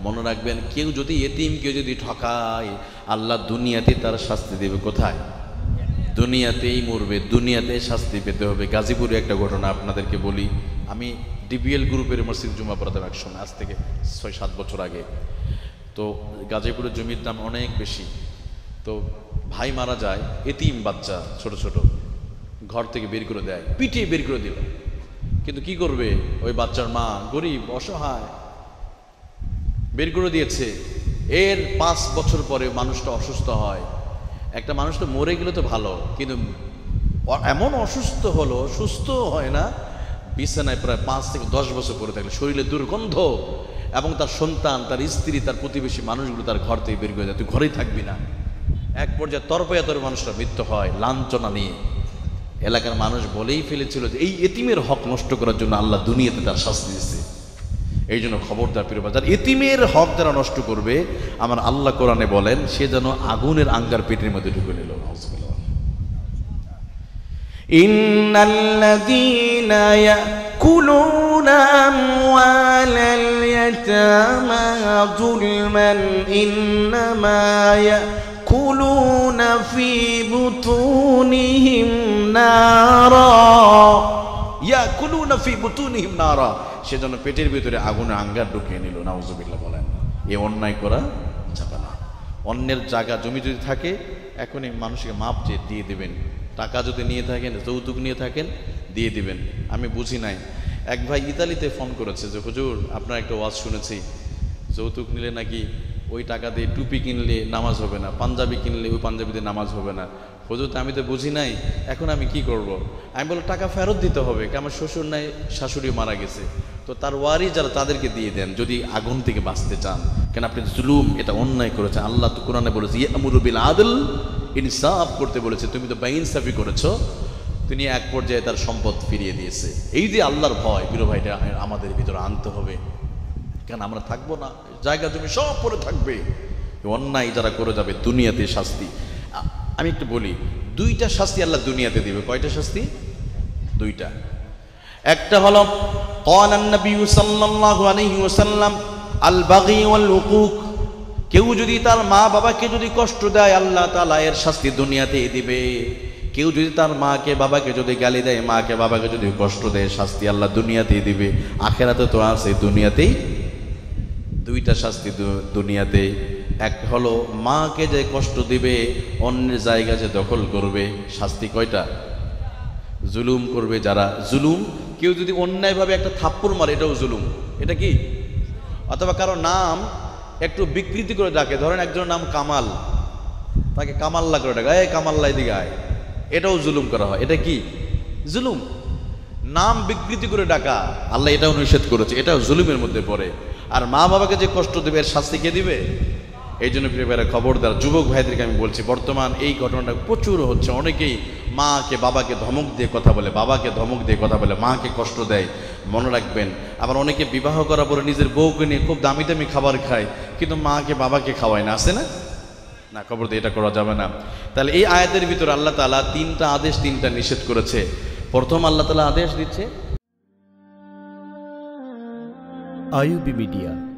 মনে রাখবেন, কেউ যদি এতিমকে যদি ঠকায়, আল্লাহ দুনিয়াতে তার শাস্তি দেবে। কোথায়? দুনিয়াতেই মরবে, দুনিয়াতেই শাস্তি পেতে হবে। গাজীপুরে একটা ঘটনা আপনাদেরকে বলি। আমি ডিবিএল গ্রুপের মসজিদ জুমা পড়াতাম এক সময়, আজ থেকে 6-7 বছর আগে। তো গাজীপুরের জমির দাম অনেক বেশি। তো ভাই মারা যায়, এতিম বাচ্চা ছোট ছোট, ঘর থেকে বের করে দেয়, পিটিয়ে বের করে দিল। কিন্তু কি করবে, ওই বাচ্চার মা গরিব অসহায়, বের করে দিয়েছে। এর 5 বছর পরে মানুষটা অসুস্থ হয়। একটা মানুষ তো মরে গেলে তো ভালো, কিন্তু এমন অসুস্থ হলো, সুস্থ হয় না, বিছানায় প্রায় 5 থেকে 10 বছর পরে থাকলে, শরীরে দুর্গন্ধ, এবং তার সন্তান, তার স্ত্রী, তার প্রতিবেশী মানুষগুলো তার ঘর থেকে বের করে দেয়, তুই ঘরেই থাকবি না। এক পর্যায়ে তরপয়াতর মানুষরা মৃত্যু হয় লাঞ্ছনা নিয়ে। এলাকার মানুষ বলেই ফেলেছিল যে এই এতিমের হক নষ্ট করার জন্য আল্লাহ দুনিয়াতে তার শাস্তি দিয়েছে। এই জন্য খবরদার প্রিয় বাজার, এতিমের হক যারা নষ্ট করবে, আমার আল্লাহ কোরআনে বলেন, সে যেন আগুনের আঙ্গার পেটের মধ্যে ঢুকে নিল। ইন্নাল্লাযীনা ইয়াকুলুনা আমওয়ালাল ইয়াতামা যুলমান ইন্নামা ইয়াকুলুনা ফী বুতুনিহিম নারা ইয়াকুলুনা ফী বুতুনিহিম নারা, সেজন্য পেটের ভিতরে আগুনের আঙ্গার ঢুকিয়ে নিল। নাউজুবিল্লাহ বলেন। এ অন্যায় করা যাবে না। অন্যের জায়গা জমি যদি থাকে, এখনই মানুষকে মাপ চেয়ে দিয়ে দেবেন। টাকা যদি নিয়ে থাকেন, যৌতুক নিয়ে থাকেন, দিয়ে দিবেন। আমি বুঝি নাই, এক ভাই ইতালিতে ফোন করেছে যে হুজুর আপনার একটা ওয়াজ শুনেছি, যৌতুক নিলে নাকি ওই টাকা দিয়ে টুপি কিনলে নামাজ হবে না, পাঞ্জাবি কিনলে ওই পাঞ্জাবিতে নামাজ হবে না। হুজুর আমি তো বুঝি নাই, এখন আমি কি করব? আমি বললাম টাকা ফেরত দিতে হবে, কারণ আমার শ্বশুর নাই, শাশুড়ি মারা গেছে, তো তার ওয়ারি যারা তাদেরকে দিয়ে দেন যদি আগুন থেকে বাঁচতে চান। কেন আপনি জুলুম, এটা অন্যায় করেছেন। আল্লাহ তো কোরআনে বলেছে ইয়া'মুরু বিল আদল, ইনসাফ করতে বলেছে, তুমি তো বেইনসাফি করেছো। তিনি এক পর্যায়ে তার সম্পদ ফিরিয়ে দিয়েছে। এই যে আল্লাহর ভয়, প্রিয় ভাইটা আমাদের ভিতরে আনতে হবে। কেন আমরা থাকবো না? জায়গা জমি সব পড়ে থাকবে। অন্যায় যারা করে যাবে দুনিয়াতে শাস্তি। আমি একটু বলি, 2টা শাস্তি আল্লাহ দুনিয়াতে দিবে। কয়টা শাস্তি? 2টা। একটা হলো ক্বালান নবী সাল্লাল্লাহু আলাইহি ওয়াসাল্লাম আল বাগী ওয়াল উকুক, কেউ যদি তার মা বাবাকে যদি কষ্ট দেয়, আল্লাহ তাআলা এর শাস্তি দুনিয়াতেই দিবে। কেউ যদি তার মাকে বাবাকে যদি গালি দেয়, মাকে বাবাকে যদি কষ্ট দেয়, শাস্তি আল্লাহ দুনিয়াতেই দিবে। আখিরাতে তো আছে, দুনিয়াতেই 2টা শাস্তি দুনিয়াতে। এক হলো মাকে যে কষ্ট দিবে, অন্যের জায়গা যে দখল করবে, শাস্তি কয়টা? জুলুম করবে যারা, জুলুম। কেউ যদি অন্যায়ভাবে একটা থাপ্পড় মারে, এটাও জুলুম। এটা কি? অথবা কারো নাম একটু বিকৃতি করে ডাকে, ধরেন একজনের নাম কামাল, তাকে কামাল্লা করে ডাকে, এই কামাল্লা এদিকে আয়, এটাও জুলুম করা হয়। এটা কি? জুলুম। নাম বিকৃতি করে ডাকা, আল্লাহ এটাও নিষেধ করেছে, এটাও জুলুমের মধ্যে পড়ে। আর মা বাবাকে যে কষ্ট দেবে, এর শাস্তি কে দিবে? এই জন্য প্রিয় ভাইরা খবরদার, যুবক ভাইদেরকে আমি বলছি, বর্তমান এই ঘটনাটা প্রচুর হচ্ছে। অনেকেই মাকে বাবাকে ধমক দিয়ে কথা বলে, বাবাকে ধমক দিয়ে কথা বলে, মাকে কষ্ট দেয়, মনে রাখবেন। আবার অনেকে বিবাহ করার পরে নিজের বউকে নিয়ে খুব দামি দামি খাবার খায়, কিন্তু মাকে বাবাকে খাওয়ায় না, আছে না? না, খবর দিয়ে এটা করা যাবে না। তাহলে এই আয়াতের ভিতরে আল্লাহ তাআলা 3টা আদেশ 3টা নিষেধ করেছে। প্রথম আল্লাহ তাআলা আদেশ দিচ্ছে আইয়ুবী মিডিয়া।